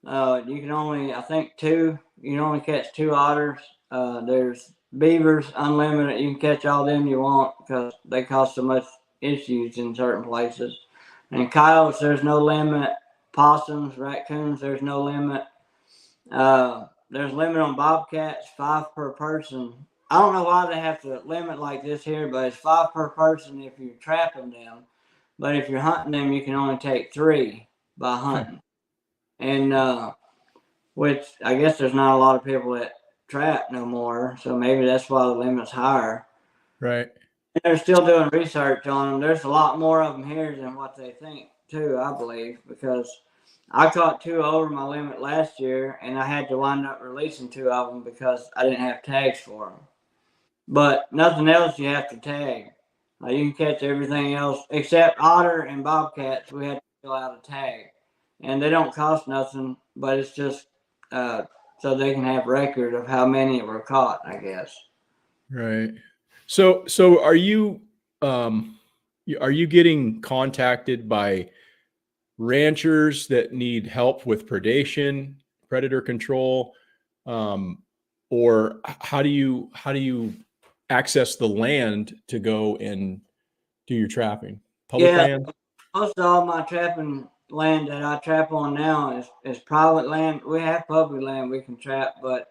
You can only, I think, two. You can only catch two otters. There's beavers, unlimited. You can catch all them you want because they cause so much issues in certain places. And coyotes, there's no limit. Possums, raccoons, there's no limit. There's a limit on bobcats, 5 per person. I don't know why they have to limit like this here, but it's 5 per person if you're trapping them. But if you're hunting them, you can only take 3 by hunting. And which I guess there's not a lot of people that trap no more, so maybe that's why the limit's higher. Right. They're still doing research on them. There's a lot more of them here than what they think, too, I believe, because I caught 2 over my limit last year, and I had to wind up releasing 2 of them because I didn't have tags for them. But nothing else you have to tag. You can catch everything else except otter and bobcats. We had to fill out a tag, and they don't cost nothing, but it's just so they can have record of how many were caught, I guess. Right. So are you getting contacted by ranchers that need help with predation, predator control, or how do you access the land to go and do your trapping? Public Yeah, land? most of all my trapping land that I trap on now is private land. We have public land we can trap, but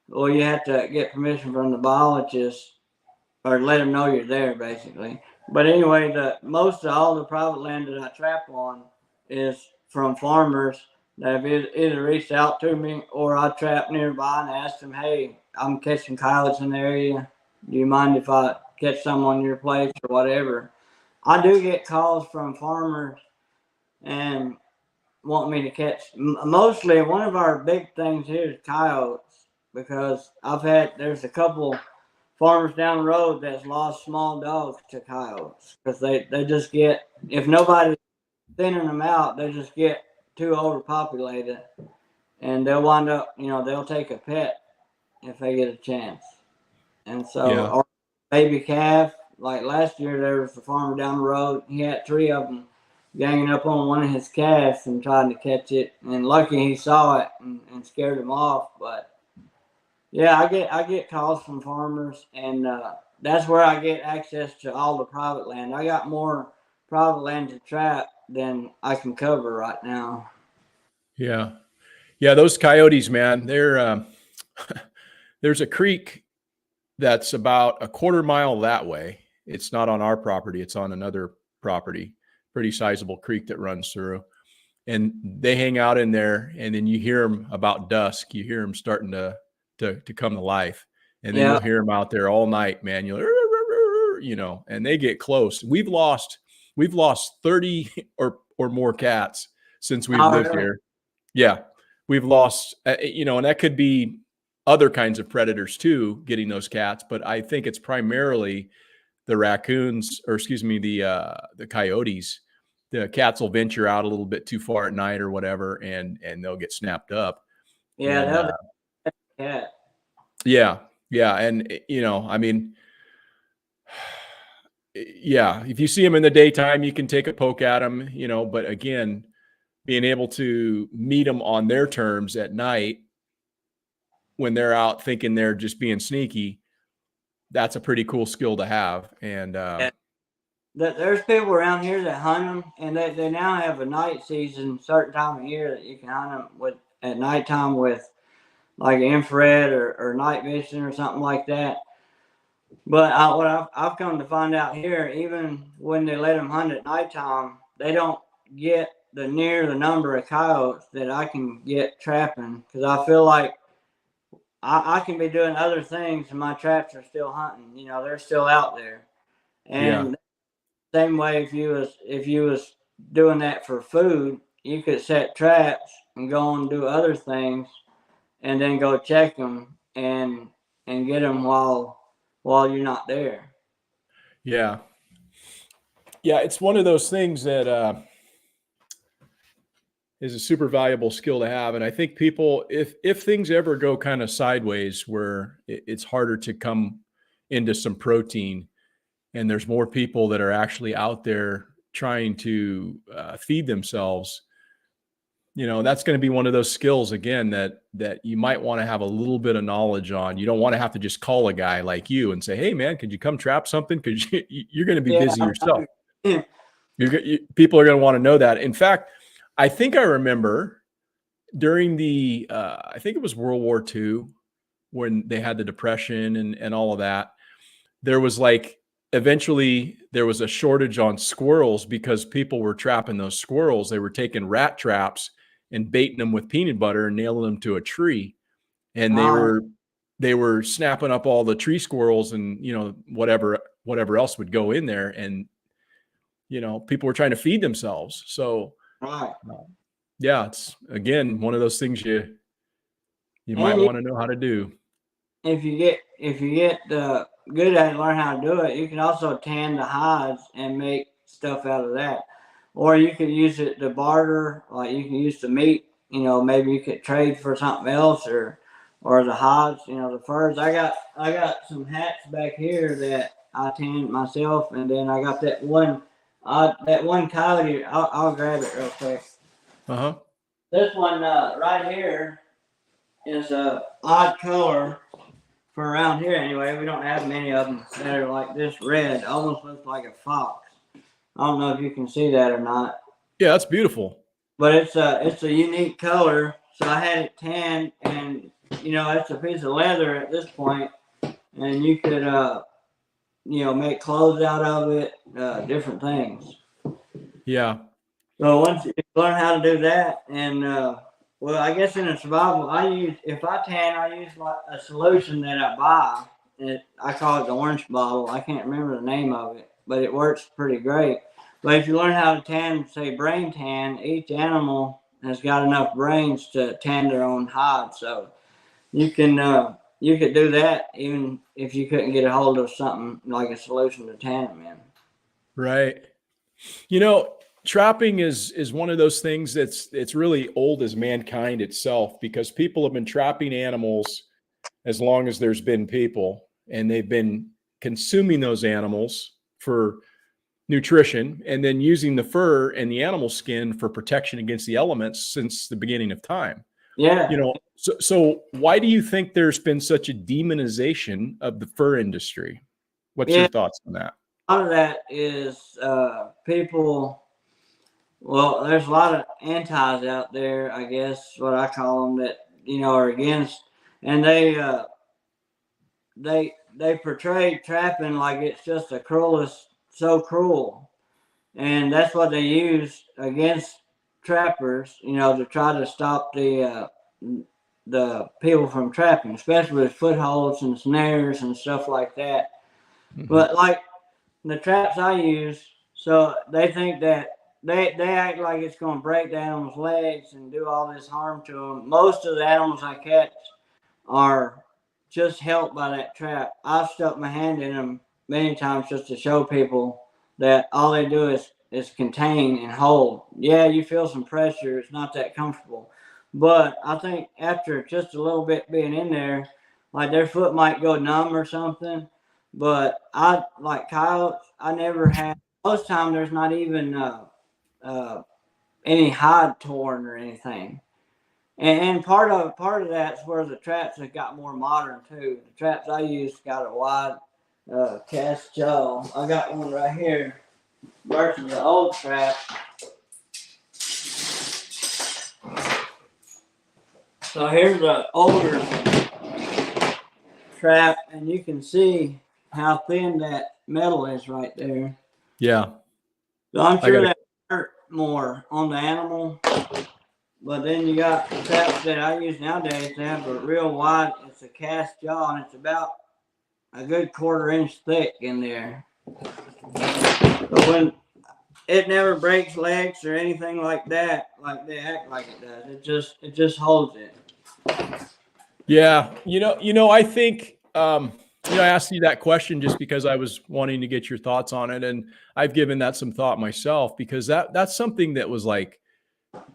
you have to get permission from the biologist or let them know you're there, basically. But anyway, the most of all the private land that I trap on is from farmers that have either reached out to me or I trap nearby and asked them, "Hey, I'm catching coyotes in the area. Do you mind if I catch some on your place or whatever?" I do get calls from farmers and want me to catch. Mostly, one of our big things here is coyotes because there's a couple farmers down the road that's lost small dogs to coyotes because they just get, if nobody's thinning them out, they just get too overpopulated and they'll wind up, they'll take a pet if they get a chance. And so, Yeah. or baby calf, like last year, there was a farmer down the road. He had 3 of them ganging up on one of his calves and trying to catch it. And lucky he saw it and scared him off. But yeah, I get calls from farmers, and that's where I get access to all the private land. I got more private land to trap than I can cover right now. Yeah. Yeah, those coyotes, man, there's a creek that's about a quarter mile that way. It's not on our property, it's on another property, pretty sizable creek that runs through. And they hang out in there, and then you hear them about dusk. You hear them starting to come to life, and then Yeah, you'll hear them out there all night, man. And they get close. We've lost 30 or more cats since we've oh, lived really? here. Yeah, we've lost, and that could be other kinds of predators too, getting those cats. But I think it's primarily the raccoons, or excuse me, the coyotes the cats will venture out a little bit too far at night or whatever, and they'll get snapped up. Yeah, And that's a cat. yeah, yeah, and I mean, yeah, if you see them in the daytime, you can take a poke at them, but again, being able to meet them on their terms at night when they're out thinking they're just being sneaky, that's a pretty cool skill to have. And Yeah. There's people around here that hunt them, and they now have a night season, certain time of year that you can hunt them with at nighttime with like infrared or night vision or something like that. But what I've come to find out here, even when they let them hunt at nighttime, they don't get near the number of coyotes that I can get trapping, because I feel like I can be doing other things and my traps are still hunting. They're still out there. yeah, And same way, if you was doing that for food, you could set traps and go and do other things, and then go check them and get them while you're not there. yeah, yeah, it's one of those things that is a super valuable skill to have. And I think people, if things ever go kind of sideways where it's harder to come into some protein, and there's more people that are actually out there trying to feed themselves, that's going to be one of those skills again that you might want to have a little bit of knowledge on. You don't want to have to just call a guy like you and say, "Hey man, could you come trap something?" Because you're going to be Yeah, busy yourself. yeah. People are going to want to know that. In fact, I think I remember during the I think it was World War II, when they had the Depression and all of that, there was like eventually there was a shortage on squirrels because people were trapping those squirrels. They were taking rat traps and baiting them with peanut butter and nailing them to a tree. And they were snapping up all the tree squirrels and whatever else would go in there. And people were trying to feed themselves. So Right. yeah, it's again one of those things you might And want to know how to do. if you get good at it, learn how to do it, you can also tan the hides and make stuff out of that. Or you could use it to barter, like you can use the meat. Maybe you could trade for something else, or the hides. The furs. I got some hats back here that I tanned myself, and then I got that one coyote. I'll grab it real quick. Uh-huh. This one right here is a odd color for around here anyway. We don't have many of them that are like this red. Almost looks like a fox. I don't know if you can see that or not. Yeah, that's beautiful. But it's a unique color. So I had it tanned, and it's a piece of leather at this point, and you could make clothes out of it, different things. Yeah. So once you learn how to do that, and well, I guess in a survival, if I tan, I use like a solution that I buy. I call it the orange bottle. I can't remember the name of it, but it works pretty great. But if you learn how to tan, say brain tan, each animal has got enough brains to tan their own hide. So you could do that even if you couldn't get a hold of something like a solution to tan them in. Right. Trapping is one of those things it's really old as mankind itself, because people have been trapping animals as long as there's been people, and they've been consuming those animals for nutrition and then using the fur and the animal skin for protection against the elements since the beginning of time. Yeah. So why do you think there's been such a demonization of the fur industry? What's your Yeah. thoughts on that? A lot of that is people. Well, there's a lot of antis out there, I guess, what I call them, that are against, and they portray trapping like it's just the cruelest, so cruel, and that's what they use against trappers, to try to stop the people from trapping, especially with footholds and snares and stuff like that. Mm-hmm. But like the traps I use, so they think that they act like it's going to break the animal's legs and do all this harm to them. Most of the animals I catch are just helped by that trap. I've stuck my hand in them many times just to show people that all they do is is contained and hold. Yeah, you feel some pressure. It's not that comfortable. But I think after just a little bit being in there, like their foot might go numb or something. But I like coyotes, I never had, most time there's not even uh, any hide torn or anything. And part of that's where the traps have got more modern too. The traps I use got a wide cast jaw. I got one right here versus the old trap. So here's the older trap, and you can see how thin that metal is right there. Yeah. So I'm sure that hurt more on the animal. But then you got the traps that I use nowadays. They have a real wide, it's a cast jaw, and it's about a good 1/4 inch thick in there. But when it never breaks legs or anything like that, like they act like it does. It just holds it. Yeah. I think, I asked you that question just because I was wanting to get your thoughts on it. And I've given that some thought myself, because that's something that was like,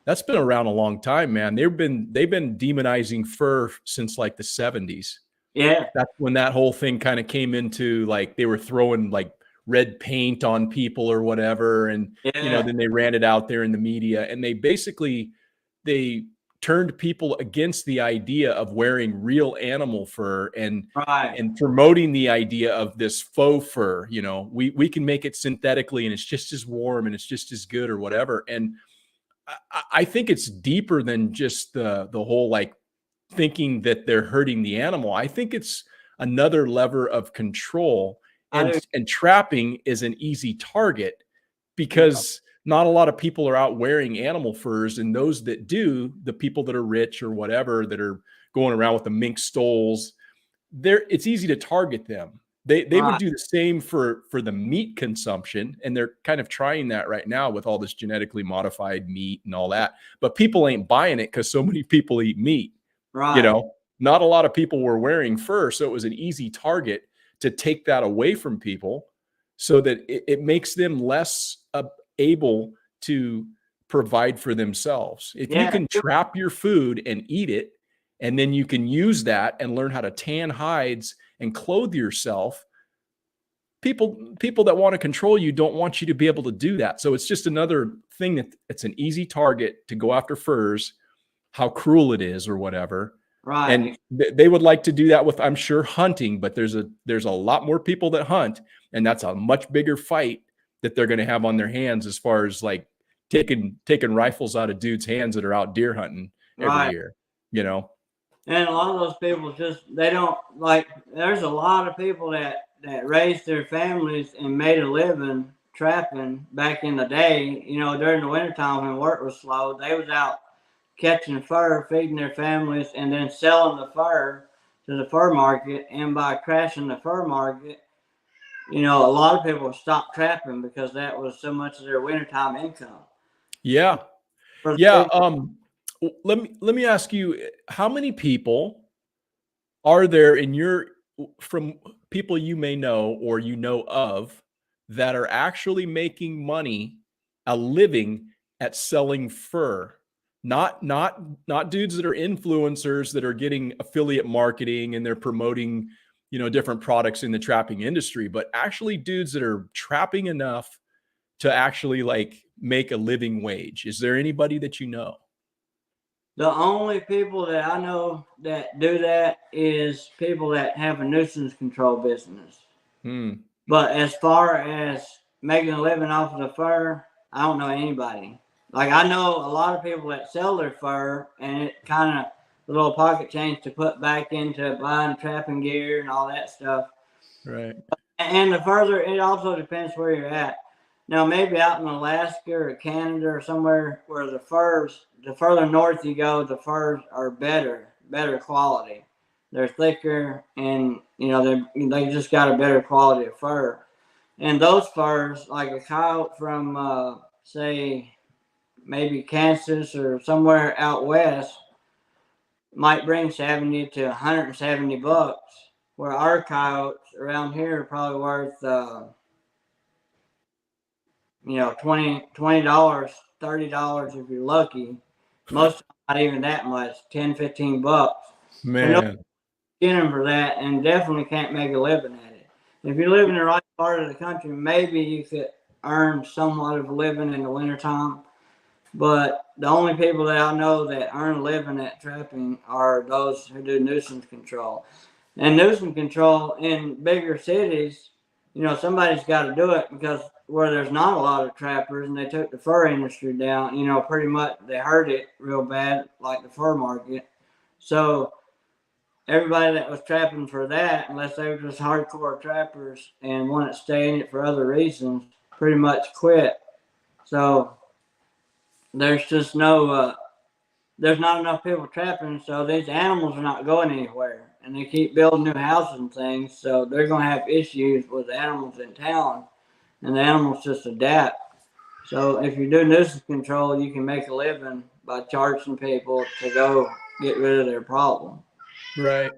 that's been around a long time, man. They've been demonizing fur since like the 70s. Yeah. That's when that whole thing kind of came into, like, they were throwing like red paint on people or whatever. And, Yeah. then they ran it out there in the media, and they turned people against the idea of wearing real animal fur, and Right. promoting the idea of this faux fur. We can make it synthetically and it's just as warm and it's just as good or whatever. And I think it's deeper than just the whole, like, thinking that they're hurting the animal. I think it's another lever of control, and trapping is an easy target, because not a lot of people are out wearing animal furs, and those that do, the people that are rich or whatever, that are going around with the mink stoles, it's easy to target them. They would do the same for the meat consumption, and they're kind of trying that right now with all this genetically modified meat and all that. But people ain't buying it because so many people eat meat. Right. Not a lot of people were wearing fur, so it was an easy target to take that away from people, so that it makes them less able to provide for themselves. If you can trap your food and eat it, and then you can use that and learn how to tan hides and clothe yourself, people that want to control you don't want you to be able to do that. So it's just another thing that it's an easy target to go after furs, how cruel it is or whatever. Right. And they would like to do that with, I'm sure, hunting, but there's a lot more people that hunt, and that's a much bigger fight that they're going to have on their hands, as far as like taking rifles out of dudes' hands that are out deer hunting every year. And a lot of those people they don't like, there's a lot of people that raised their families and made a living trapping back in the day. During the wintertime when work was slow, they was out catching fur, feeding their families, and then selling the fur to the fur market. And by crashing the fur market, a lot of people stopped trapping because that was so much of their wintertime income. Yeah. Yeah. Let me ask you, how many people are there from people you may know or of, that are actually making money, a living, at selling fur? Not dudes that are influencers that are getting affiliate marketing and they're promoting, different products in the trapping industry, but actually dudes that are trapping enough to actually, like, make a living wage. Is there anybody that you know? The only people that I know that do that is people that have a nuisance control business. But as far as making a living off of the fur, I don't know anybody. Like, I know a lot of people that sell their fur, and it kind of a little pocket change to put back into buying trapping gear and all that stuff. Right. And it also depends where you're at. Now, maybe out in Alaska or Canada or somewhere where the further north you go, the furs are better quality. They're thicker, and they just got a better quality of fur. And those furs, like a coyote from say maybe Kansas or somewhere out west, might bring 70 to 170 bucks, where our coyotes around here are probably worth you know, $20, $30 if you're lucky. Most not even that much, 10, $15. So no Man. get them for that, and definitely can't make a living at it. If you live in the right part of the country, maybe you could earn somewhat of a living in the wintertime. But the only people that I know that earn a living at trapping are those who do nuisance control. And nuisance control in bigger cities, you know, somebody's got to do it because where there's not a lot of trappers and they took the fur industry down, you know, pretty much they hurt it real bad, like the fur market. So everybody that was trapping for that, unless they were just hardcore trappers and wanted to stay in it for other reasons, pretty much quit. So there's just there's not enough people trapping, so these animals are not going anywhere. And they keep building new houses and things, so they're going to have issues with animals in town, and the animals just adapt. So if you do nuisance control, you can make a living by charging people to go get rid of their problem. Right.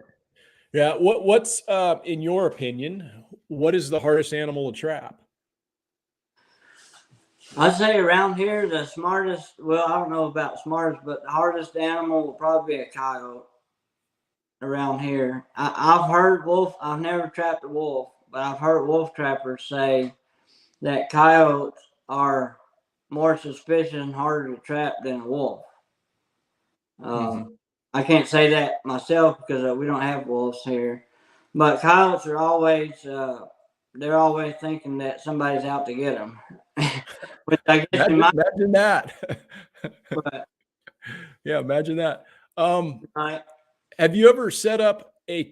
Yeah. What's in your opinion, what is the hardest animal to trap? I'd say around here, the smartest, well, I don't know about smartest, but the hardest animal will probably be a coyote around here. I've heard wolf, I've never trapped a wolf, but I've heard wolf trappers say that coyotes are more suspicious and harder to trap than a wolf. Mm-hmm. I can't say that myself because we don't have wolves here, but coyotes are always, they're always thinking that somebody's out to get them. Which I guess in my Imagine that. but, Yeah, imagine that. Um, right, have you ever set up have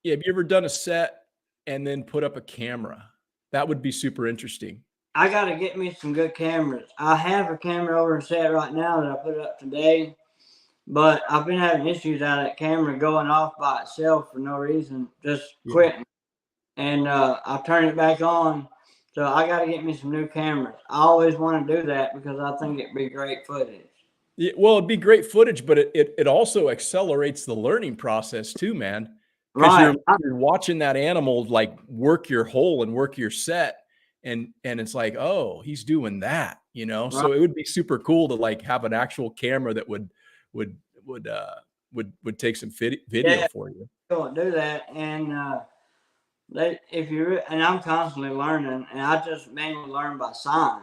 you ever done a set and then put up a camera? That would be super interesting. I got to get me some good cameras. I have a camera over set right now that I put up today, but I've been having issues out of that camera going off by itself for no reason, just Yeah. quitting. And I've turned it back on. So I got to get me some new cameras. I always want to do that because I think it'd be great footage. Yeah, well, it'd be great footage, but it also accelerates the learning process too, man. Because Right. you're watching that animal like work your hole and work your set, and it's like, oh, he's doing that, you know. Right. So it would be super cool to like have an actual camera that would would uh would take some video Yeah, for you. go do that. And if you and I'm constantly learning, and I just mainly learn by sign.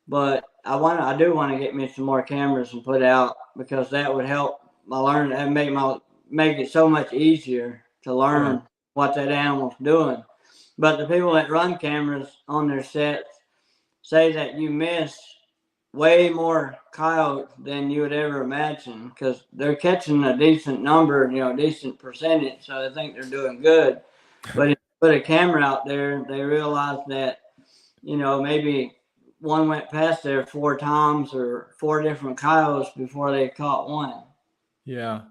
But I do want to get me some more cameras and put out because that would help my learning and make it so much easier to Yeah. learn what that animal's doing. But the people that run cameras on their sets say that you miss way more coyotes than you would ever imagine because they're catching a decent number, you know, a decent percentage, so they think they're doing good. But if you put a camera out there, they realize that, you know, maybe one went past there 4 times or 4 different coyotes before they caught one. Yeah.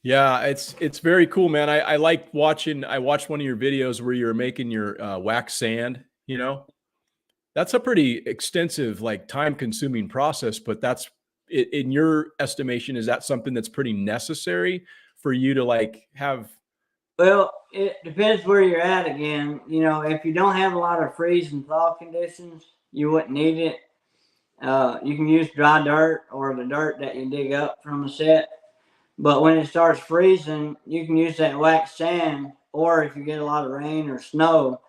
Yeah, it's very cool, man. I like watching. I watched one of your videos where you were making your wax sand. You know, that's a pretty extensive, like time-consuming process. But that's in your estimation, is that something that's pretty necessary for you to like have? Well, it depends where you're at again. You know, if you don't have a lot of freeze and thaw conditions, you wouldn't need it. You can use dry dirt or the dirt that you dig up from a set. But when it starts freezing, you can use that wax sand, or if you get a lot of rain or snow,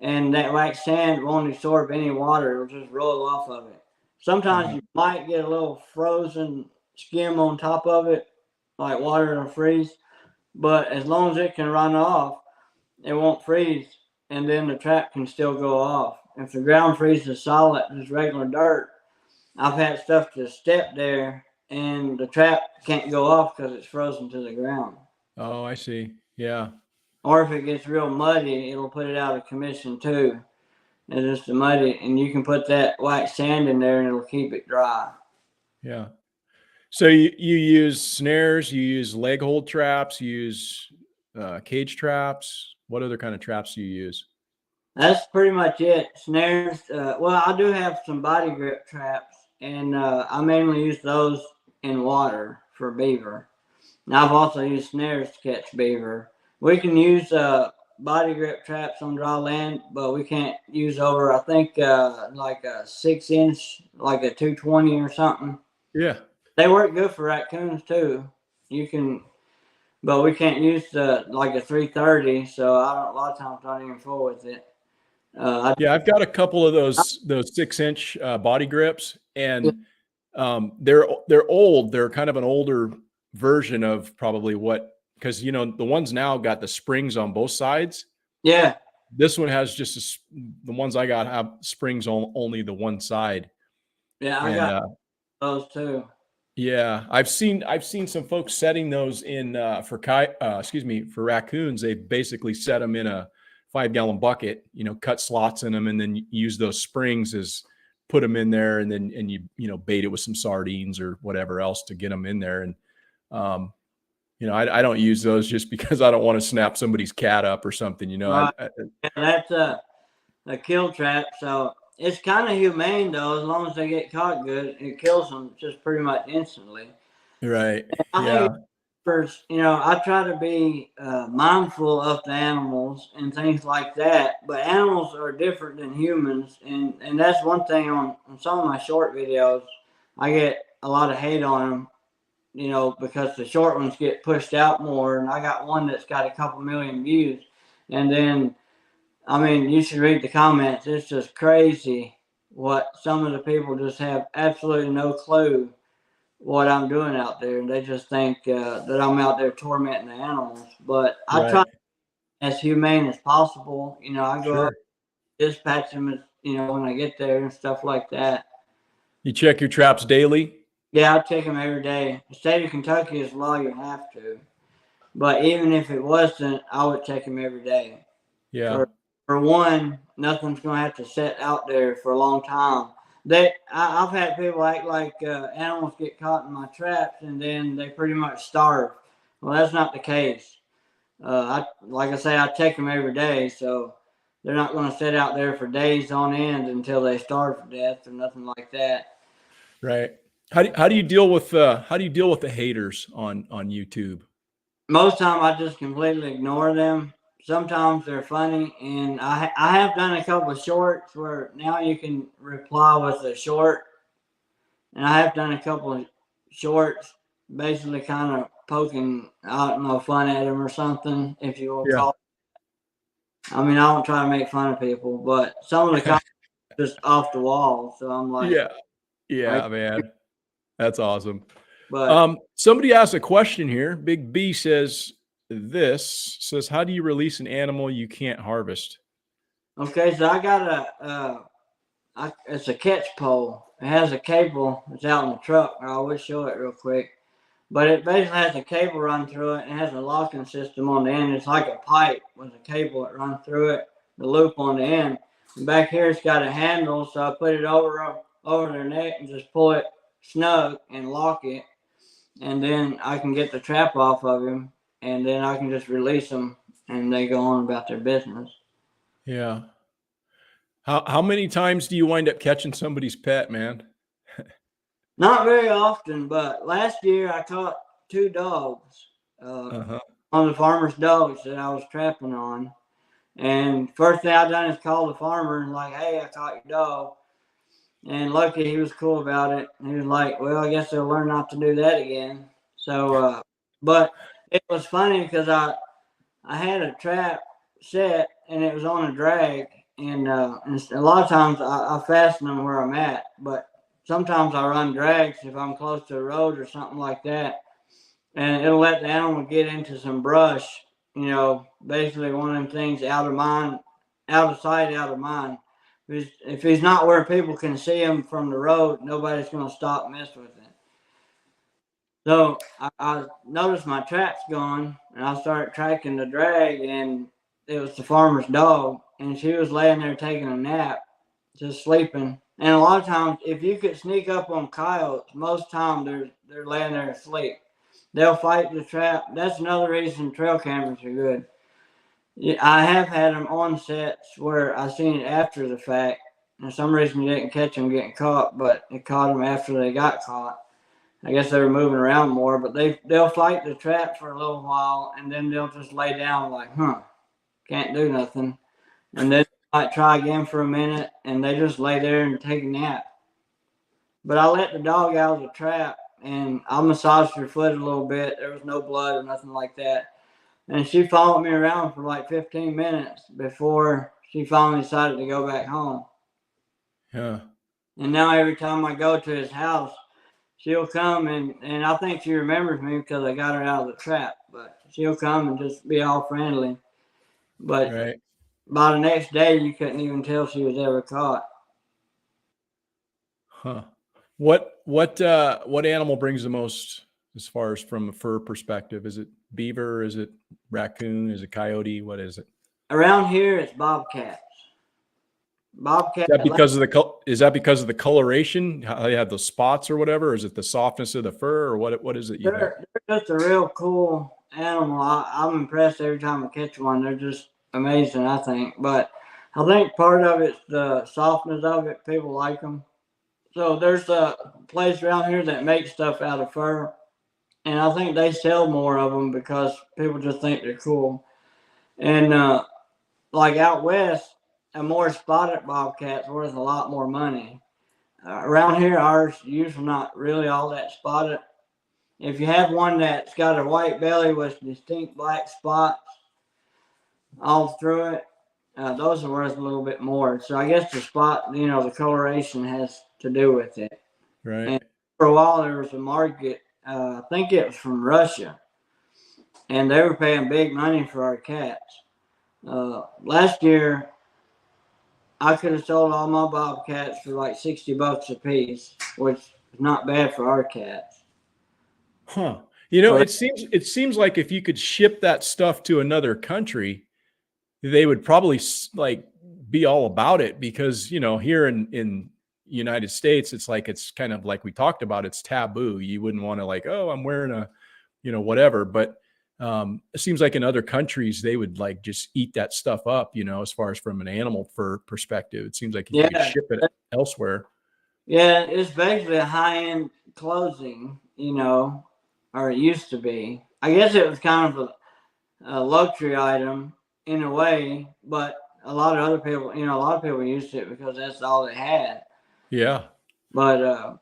and that wax sand won't absorb any water, it'll just roll off of it. Sometimes you might get a little frozen skim on top of it, like water will freeze, but as long as it can run off, it won't freeze, and then the trap can still go off. If the ground freezes solid, just regular dirt, I've had stuff to step there and the trap can't go off because it's frozen to the ground. Oh, I see. Yeah, Or if it gets real muddy, it'll put it out of commission too. It's just a muddy, and you can put that white sand in there and it'll keep it dry. yeah. So you use snares, you use leg hold traps, you use cage traps. What other kind of traps do you use? That's pretty much it. Snares. Well, I do have some body grip traps, and I mainly use those in water for beaver. Now I've also used snares to catch beaver. We can use body grip traps on dry land, but we can't use over, I think, like a 6-inch, like a 220 or something. Yeah. They work good for raccoons too. You can, but we can't use like a 330. So I don't, a lot of times don't even fool with it. Yeah, I've got a couple of those 6-inch body grips, and they're old. They're kind of an older version of probably what, because the ones now got the springs on both sides. Yeah. This one has just the ones I got have springs on only the one side. Yeah, I got those too. Yeah, I've seen some folks setting those in for raccoons. They basically set them in a 5-gallon bucket, cut slots in them, and then use those springs as put them in there, and then you bait it with some sardines or whatever else to get them in there. And I don't use those just because I don't want to snap somebody's cat up or something. Right. That's a kill trap, so it's kind of humane though. As long as they get caught good, it kills them just pretty much instantly. Right. I think first, I try to be mindful of the animals and things like that. But animals are different than humans, and that's one thing on some of my short videos. I get a lot of hate on them, because the short ones get pushed out more. And I got one that's got a couple million views, and then, I mean, you should read the comments. It's just crazy what some of the people just have absolutely no clue what I'm doing out there. And they just think that I'm out there tormenting the animals. But I try as humane as possible. I go up, dispatch them, when I get there and stuff like that. You check your traps daily? Yeah, I check them every day. The state of Kentucky is law, you have to. But even if it wasn't, I would check them every day. Yeah. For one, nothing's going to have to sit out there for a long time. I've had people act like animals get caught in my traps and then they pretty much starve. Well, that's not the case. Like I say, I check them every day, so they're not going to sit out there for days on end until they starve to death or nothing like that. Right. How do you deal with the haters on YouTube? Most time I just completely ignore them. Sometimes they're funny, and I have done a couple of shorts where now you can reply with a short, and I have done a couple of shorts basically kind of poking, I don't know, fun at them or something, if you will call it. I mean, I don't try to make fun of people, but some of the comments are just off the wall, so I'm like, yeah, man, that's awesome. But somebody asked a question here. Big B says, how do you release an animal you can't harvest? Okay, so I got it's a catch pole. It has a cable. It's out in the truck. I will show it real quick. But it basically has a cable run through it. It has a locking system on the end. It's like a pipe with a cable that runs through it, the loop on the end. And back here it's got a handle, so I put it over their neck and just pull it snug and lock it. And then I can get the trap off of him, and then I can just release them, and they go on about their business. Yeah. How many times do you wind up catching somebody's pet, man? Not very often, but last year I caught 2 dogs on the farmer's dogs that I was trapping on. And first thing I done is call the farmer and like, hey, I caught your dog. And lucky he was cool about it. He was like, well, I guess they'll learn not to do that again. So, but it was funny because I had a trap set and it was on a drag. And a lot of times I fasten them where I'm at. But sometimes I run drags if I'm close to the road or something like that. And it'll let the animal get into some brush, basically one of them things out of sight, out of mind. If he's not where people can see him from the road, nobody's going to stop and mess with it. So I noticed my trap's gone, and I started tracking the drag, and it was the farmer's dog, and she was laying there taking a nap, just sleeping. And a lot of times, if you could sneak up on coyotes, most time they're laying there asleep. They'll fight the trap. That's another reason trail cameras are good. I have had them on sets where I seen it after the fact. For some reason, you didn't catch them getting caught, but it caught them after they got caught. I guess they were moving around more, but they'll fight the trap for a little while, and then they'll just lay down like, can't do nothing. And then I might try again for a minute, and they just lay there and take a nap. But I let the dog out of the trap, and I massaged her foot a little bit. There was no blood or nothing like that. And she followed me around for like 15 minutes before she finally decided to go back home. Yeah. And now every time I go to his house, she'll come and I think she remembers me because I got her out of the trap. But she'll come and just be all friendly. But Right. by the next day, you couldn't even tell she was ever caught. Huh. What animal brings the most as far as from a fur perspective? Is it beaver? Is it raccoon? Is it coyote? What is it? Around here, it's bobcats. Is that because of the coloration? How they have those spots or whatever? Or is it the softness of the fur or what is it you have? They're just a real cool animal. I'm impressed every time I catch one. They're just amazing, I think. But I think part of it's the softness of it. People like them. So there's a place around here that makes stuff out of fur, and I think they sell more of them because people just think they're cool. And like out west, a more spotted bobcat's worth a lot more money. Around here, ours usually not really all that spotted. If you have one that's got a white belly with distinct black spots all through it, those are worth a little bit more. So I guess the spot, the coloration has to do with it. Right. And for a while, there was a market, I think it was from Russia, and they were paying big money for our cats. Last year, I could have sold all my bobcats for like $60 a piece, which is not bad for our cats. Huh. It seems like if you could ship that stuff to another country, they would probably like be all about it because, here in United States, it's kind of like we talked about, it's taboo. You wouldn't want to like, oh, I'm wearing a, whatever. But it seems like in other countries, they would like just eat that stuff up, as far as from an animal fur perspective. It seems like if you could ship it elsewhere. Yeah, it's basically a high-end clothing, or it used to be. I guess it was kind of a luxury item in a way, but a lot of other people, a lot of people used it because that's all they had. Yeah. But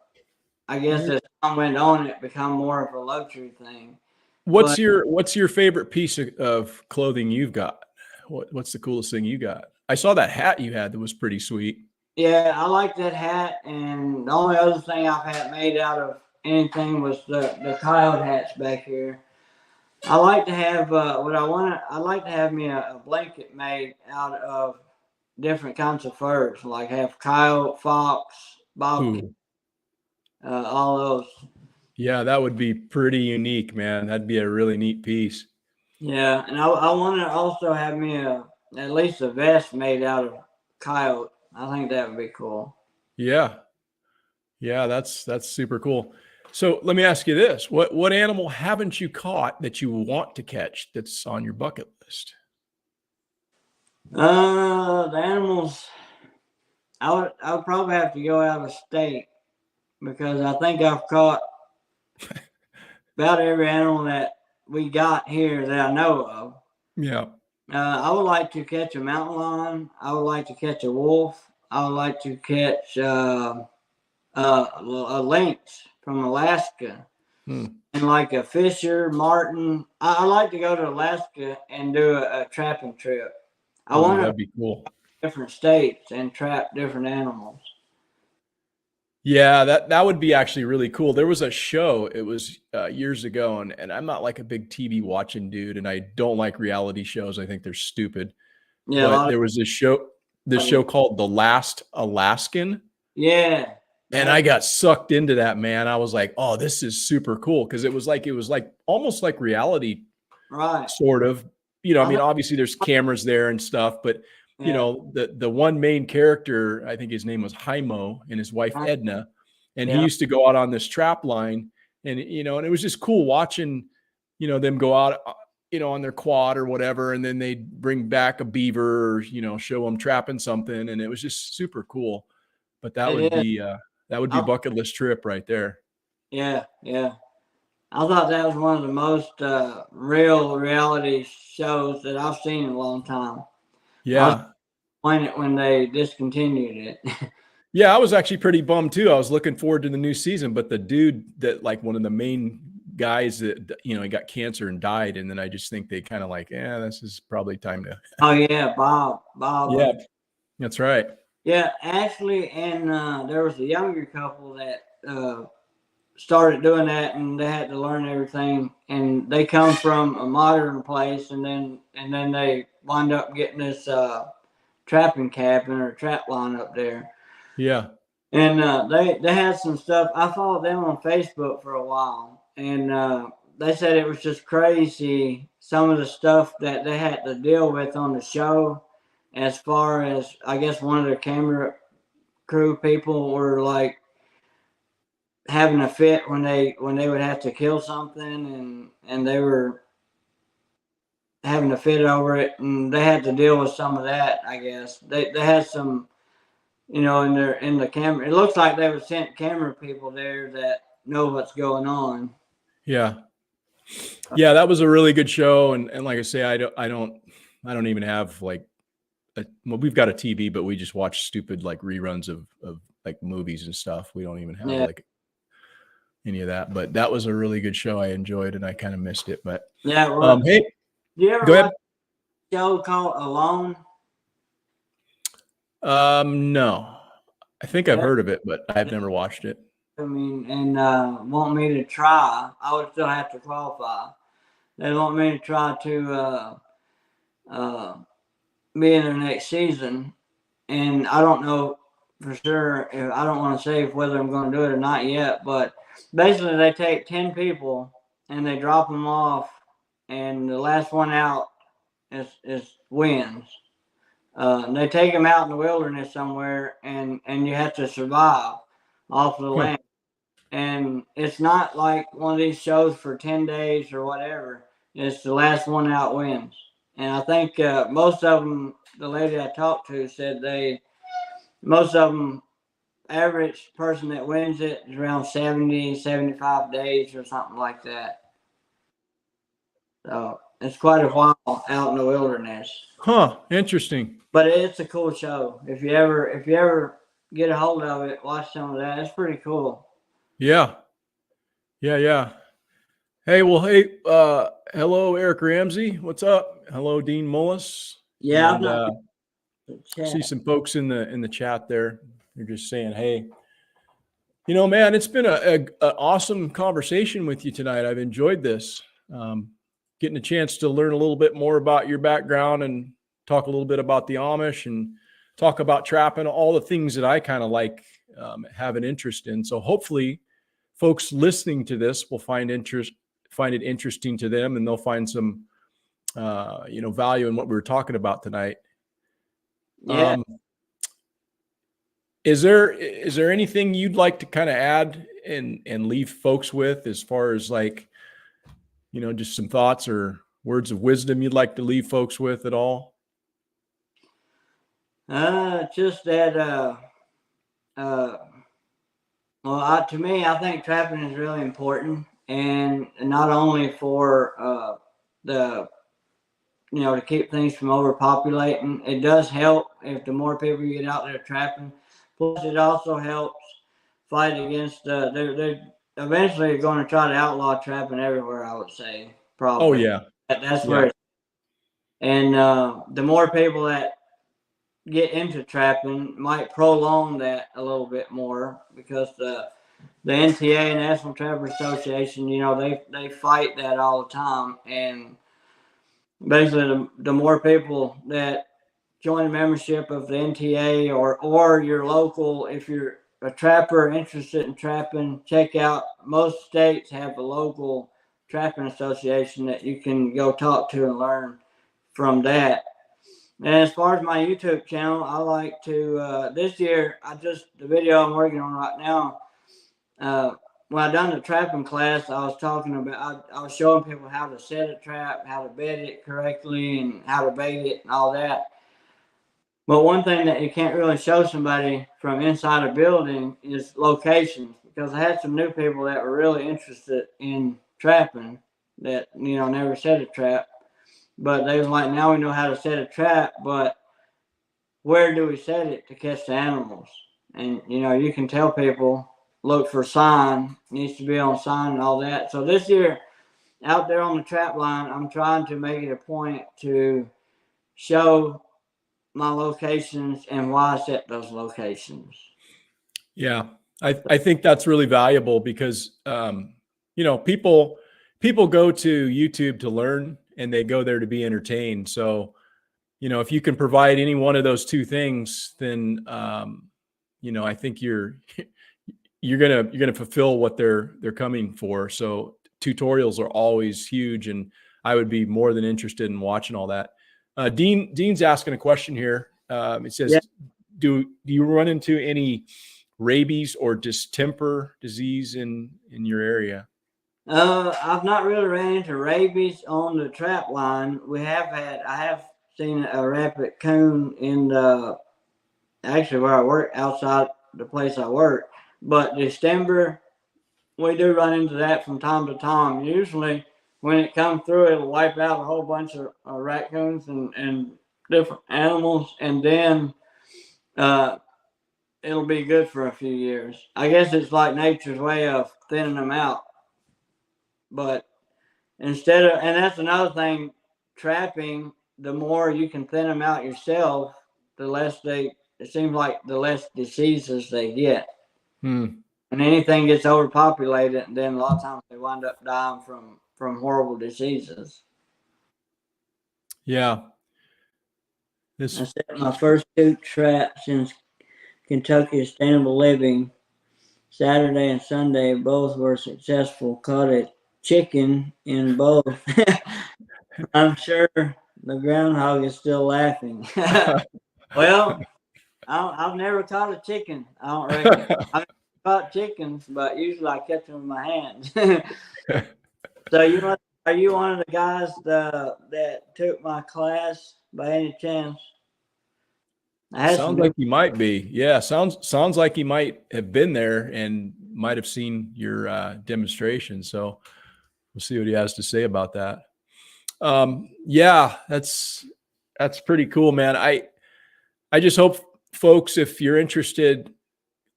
I guess as time went on, it became more of a luxury thing. What's your favorite piece of clothing you've got? What's the coolest thing you got? I saw that hat you had that was pretty sweet. Yeah, I like that hat, and the only other thing I've had made out of anything was the coyote hats back here. I like to have I like to have me a blanket made out of different kinds of furs, like have coyote, fox, bobcat, Ooh. all those. Yeah, that would be pretty unique, man. That'd be a really neat piece. Yeah, and I want to also have me at least a vest made out of coyote. I think that would be cool. Yeah. Yeah, that's super cool. So let me ask you this. What animal haven't you caught that you want to catch that's on your bucket list? The animals. I would probably have to go out of state because I think I've caught about every animal that we got here that I know of. Yeah. I would like to catch a mountain lion. I would like to catch a wolf. I would like to catch a lynx from Alaska. And like a fisher, martin. I like to go to Alaska and do a trapping trip. I want That'd be cool. Different states and trap different animals. Yeah, that would be actually really cool. There was a show, it was years ago, and I'm not like a big TV watching dude, and I don't like reality shows. I think they're stupid. Yeah, But there was this show called The Last Alaskan. Yeah. And I got sucked into that, man. I was like, oh, this is super cool. Cause it was like almost like reality, right? Sort of, I mean, obviously there's cameras there and stuff, but the one main character, I think his name was Jaimo, and his wife Edna, and he used to go out on this trap line, and and it was just cool watching, them go out, on their quad or whatever, and then they'd bring back a beaver, or, show them trapping something, and it was just super cool. But that would be bucket list trip right there. Yeah, yeah. I thought that was one of the most real reality shows that I've seen in a long time. I was Yeah. disappointed when they discontinued it. Yeah, I was actually pretty bummed too. I was looking forward to the new season, but the dude that like one of the main guys that he got cancer and died, and then I just think they kind of like, yeah, this is probably time to. Oh yeah, Bob. Yeah, that's right. Yeah, Ashley and there was a younger couple that started doing that, and they had to learn everything. And they come from a modern place, and then they wind up getting this trapping cabin or trap line up there. Yeah. And they had some stuff. I followed them on Facebook for a while, and they said it was just crazy some of the stuff that they had to deal with on the show. As far as I guess one of their camera crew people were like having a fit when they would have to kill something, and they were having a fit over it, and they had to deal with some of that. I guess they had some, in the camera. It looks like they were sent camera people there that know what's going on. Yeah. Yeah, that was a really good show, and like I say, I don't even have like well, we've got a TV, but we just watch stupid like reruns of like movies and stuff. We don't even have like any of that. But that was a really good show. I enjoyed, and I kind of missed it. But Yeah. Well, hey, do you ever go ahead. watch a show called Alone? No, I think I've heard of it, but I've never watched it. I mean, and want me to try. I would still have to qualify. They want me to try to be in the next season, and I don't know for sure. I don't want to say whether I'm going to do it or not yet. But basically, they take 10 people and they drop them off, and the last one out is wins. They take them out in the wilderness somewhere, and you have to survive off the land. And it's not like one of these shows for 10 days or whatever. It's the last one out wins. And I think most of them, the lady I talked to said most of them, average person that wins it is around 70, 75 days or something like that. So it's quite a while out in the wilderness. Huh, interesting. But it's a cool show. If you ever get a hold of it, watch some of that. It's pretty cool. Yeah. Yeah. Hey, hello, Eric Ramsey. What's up? Hello, Dean Mullis. Yeah, and, see some folks in the chat there. They're just saying, hey, man, it's been a awesome conversation with you tonight. I've enjoyed this. Getting a chance to learn a little bit more about your background and talk a little bit about the Amish and talk about trapping, all the things that I kind of like, have an interest in. So hopefully folks listening to this will find it interesting to them, and they'll find some, value in what we were talking about tonight. Yeah. Is there anything you'd like to kind of add and leave folks with as far as like, just some thoughts or words of wisdom you'd like to leave folks with at all? Just that, well, to me, I think trapping is really important, and not only for to keep things from overpopulating. It does help if the more people you get out there trapping. Plus, it also helps fight against. They're eventually going to try to outlaw trapping everywhere. I would say probably. Oh yeah, that's where. It's, and the more people that get into trapping might prolong that a little bit more, because the NTA, National Trapper Association, they fight that all the time. And basically the more people that join a membership of the NTA or your local, if you're a trapper interested in trapping, check out, most states have a local trapping association that you can go talk to and learn from that. And as far as my YouTube channel, I like to, this year, the video I'm working on right now, when I done the trapping class, I was talking about, I was showing people how to set a trap, how to bed it correctly, and how to bait it and all that. But one thing that you can't really show somebody from inside a building is locations, because I had some new people that were really interested in trapping that, you know, never set a trap. But they was like, now we know how to set a trap, but where do we set it to catch the animals? And, you know, you can tell people, look for sign, needs to be on sign and all that. So this year, out there on the trap line, I'm trying to make it a point to show my locations and why I set those locations. Yeah, I think that's really valuable because you know, people go to YouTube to learn and they go there to be entertained. So, you know, if you can provide any one of those two things, then you know, I think you're gonna fulfill what they're coming for. So tutorials are always huge, and I would be more than interested in watching all that. Dean's asking a question here. It says, Yeah. do you run into any rabies or distemper disease in your area? I've not really ran into rabies on the trap line. I have seen a rabbit coon in the, actually where I work, outside the place I work. But December, we do run into that from time to time. Usually when it comes through, it'll wipe out a whole bunch of raccoons and different animals. And then, it'll be good for a few years. I guess it's like nature's way of thinning them out. But instead of, and that's another thing, trapping, the more you can thin them out yourself, the less they, it seems like the less diseases they get. Hmm. And anything gets overpopulated, then a lot of times they wind up dying from horrible diseases. Yeah. I This set my first 2 traps in Kentucky Sustainable Living. Saturday and Sunday both were successful. Caught a chicken in both. I'm sure the groundhog is still laughing. Well, I've never caught a chicken. I don't reckon. I've caught chickens, but usually I catch them with my hands. So are you one of the guys that took my class by any chance? sounds like you might be. Yeah, sounds like you might have been there and might have seen your demonstration. So we'll see what he has to say about that. Yeah, that's pretty cool, man. I just hope folks, if you're interested,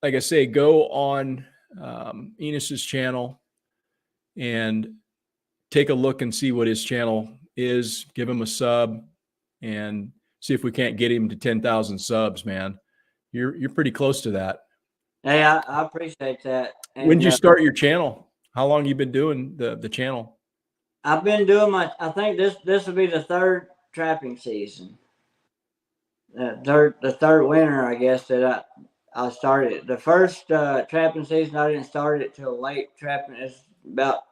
like I say, go on Enos's channel and take a look and see what his channel is. Give him a sub and see if we can't get him to 10,000 subs, man. You're pretty close to that. Hey, I appreciate that. And when did you start your channel? How long you been doing the channel? I've been doing I think this will be the 3rd trapping season. The third winter, I guess, that I started. The first trapping season, I didn't start it till late trapping. It's about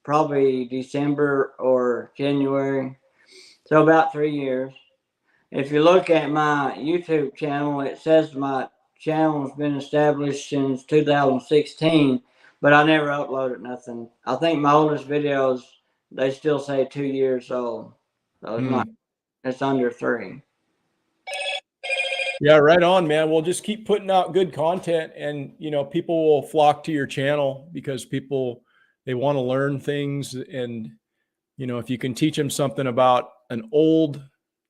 probably December or January. So about 3 years. If you look at my YouTube channel, it says my channel has been established since 2016, but I never uploaded nothing. I think my oldest videos, they still say 2 years old. So it's not, it's under 3. Yeah, right on, man. We'll just keep putting out good content, and you know, people will flock to your channel because people, they want to learn things. And you know, if you can teach them something about an old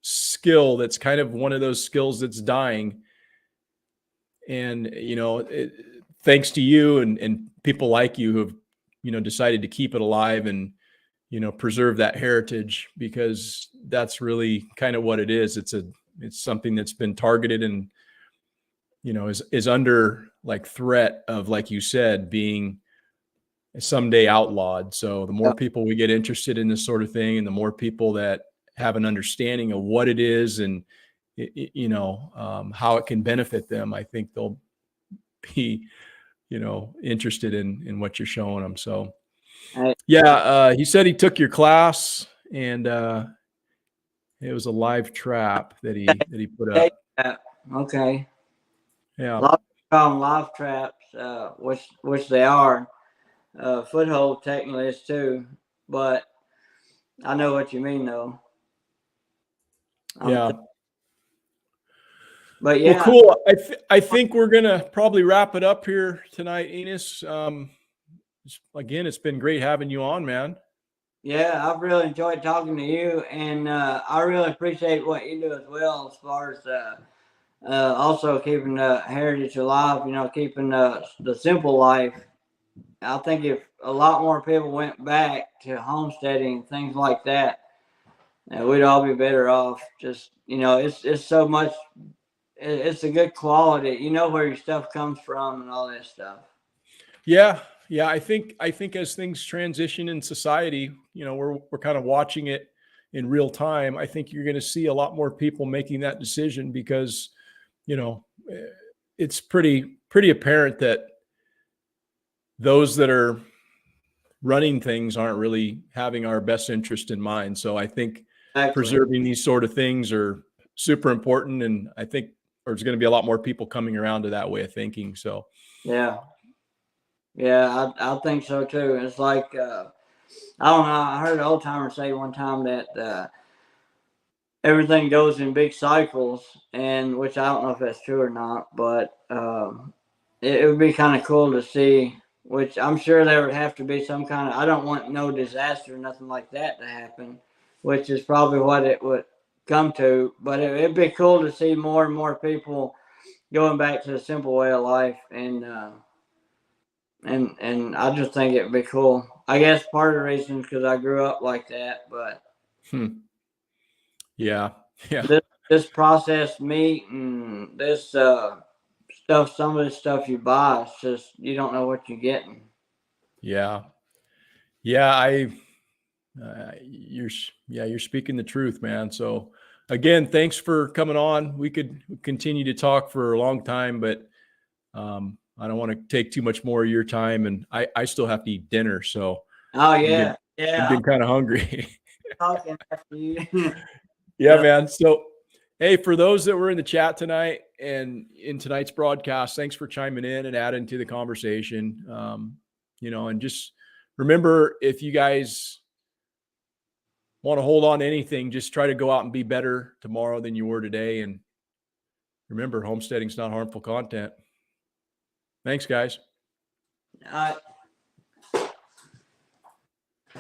skill that's kind of one of those skills that's dying, and you know, thanks to you and people like you who have, you know, decided to keep it alive and, you know, preserve that heritage, because that's really kind of what it is. It's something that's been targeted and, you know, is under like threat of, like you said, being someday outlawed. So the more people we get interested in this sort of thing, and the more people that have an understanding of what it is and, you know, how it can benefit them, I think they'll be, you know, interested in what you're showing them. So yeah, he said he took your class, and it was a live trap that he put up. Okay. Yeah. A lot of people call them live traps, which they are. Foothold technically is too, but I know what you mean though. Yeah. But yeah. Well, cool. I think we're gonna probably wrap it up here tonight, Enos. again, it's been great having you on, man. Yeah, I've really enjoyed talking to you, and I really appreciate what you do as well, as far as also keeping the heritage alive. You know, keeping the simple life. I think if a lot more people went back to homesteading, things like that, we'd all be better off. Just, you know, it's so much. It's a good quality. You know where your stuff comes from and all that stuff. Yeah. Yeah. I think as things transition in society, you know, we're kind of watching it in real time. I think you're going to see a lot more people making that decision because, you know, it's pretty apparent that those that are running things aren't really having our best interest in mind. So I think Exactly. preserving these sort of things are super important. And I think there's going to be a lot more people coming around to that way of thinking. So Yeah. Yeah, I think so too. It's like I don't know. I heard an old timer say one time that everything goes in big cycles, and which I don't know if that's true or not, but it would be kind of cool to see. Which I'm sure there would have to be some kind of. I don't want no disaster, nothing like that to happen, which is probably what it would come to. But it'd be cool to see more and more people going back to the simple way of life, and I just think it'd be cool. I guess part of the reason is because I grew up like that, but yeah. Yeah. this processed meat and this stuff, some of the stuff you buy, it's just you don't know what you're getting. Yeah. Yeah. You're speaking the truth, man. So again, thanks for coming on. We could continue to talk for a long time, but I don't want to take too much more of your time, and I still have to eat dinner. So Oh I'm yeah, getting kind of hungry. I'm talking after you. Yeah, man. So, hey, for those that were in the chat tonight and in tonight's broadcast, thanks for chiming in and adding to the conversation. You know, and just remember, if you guys want to hold on to anything, just try to go out and be better tomorrow than you were today. And remember, homesteading's not harmful content. Thanks, guys. All right.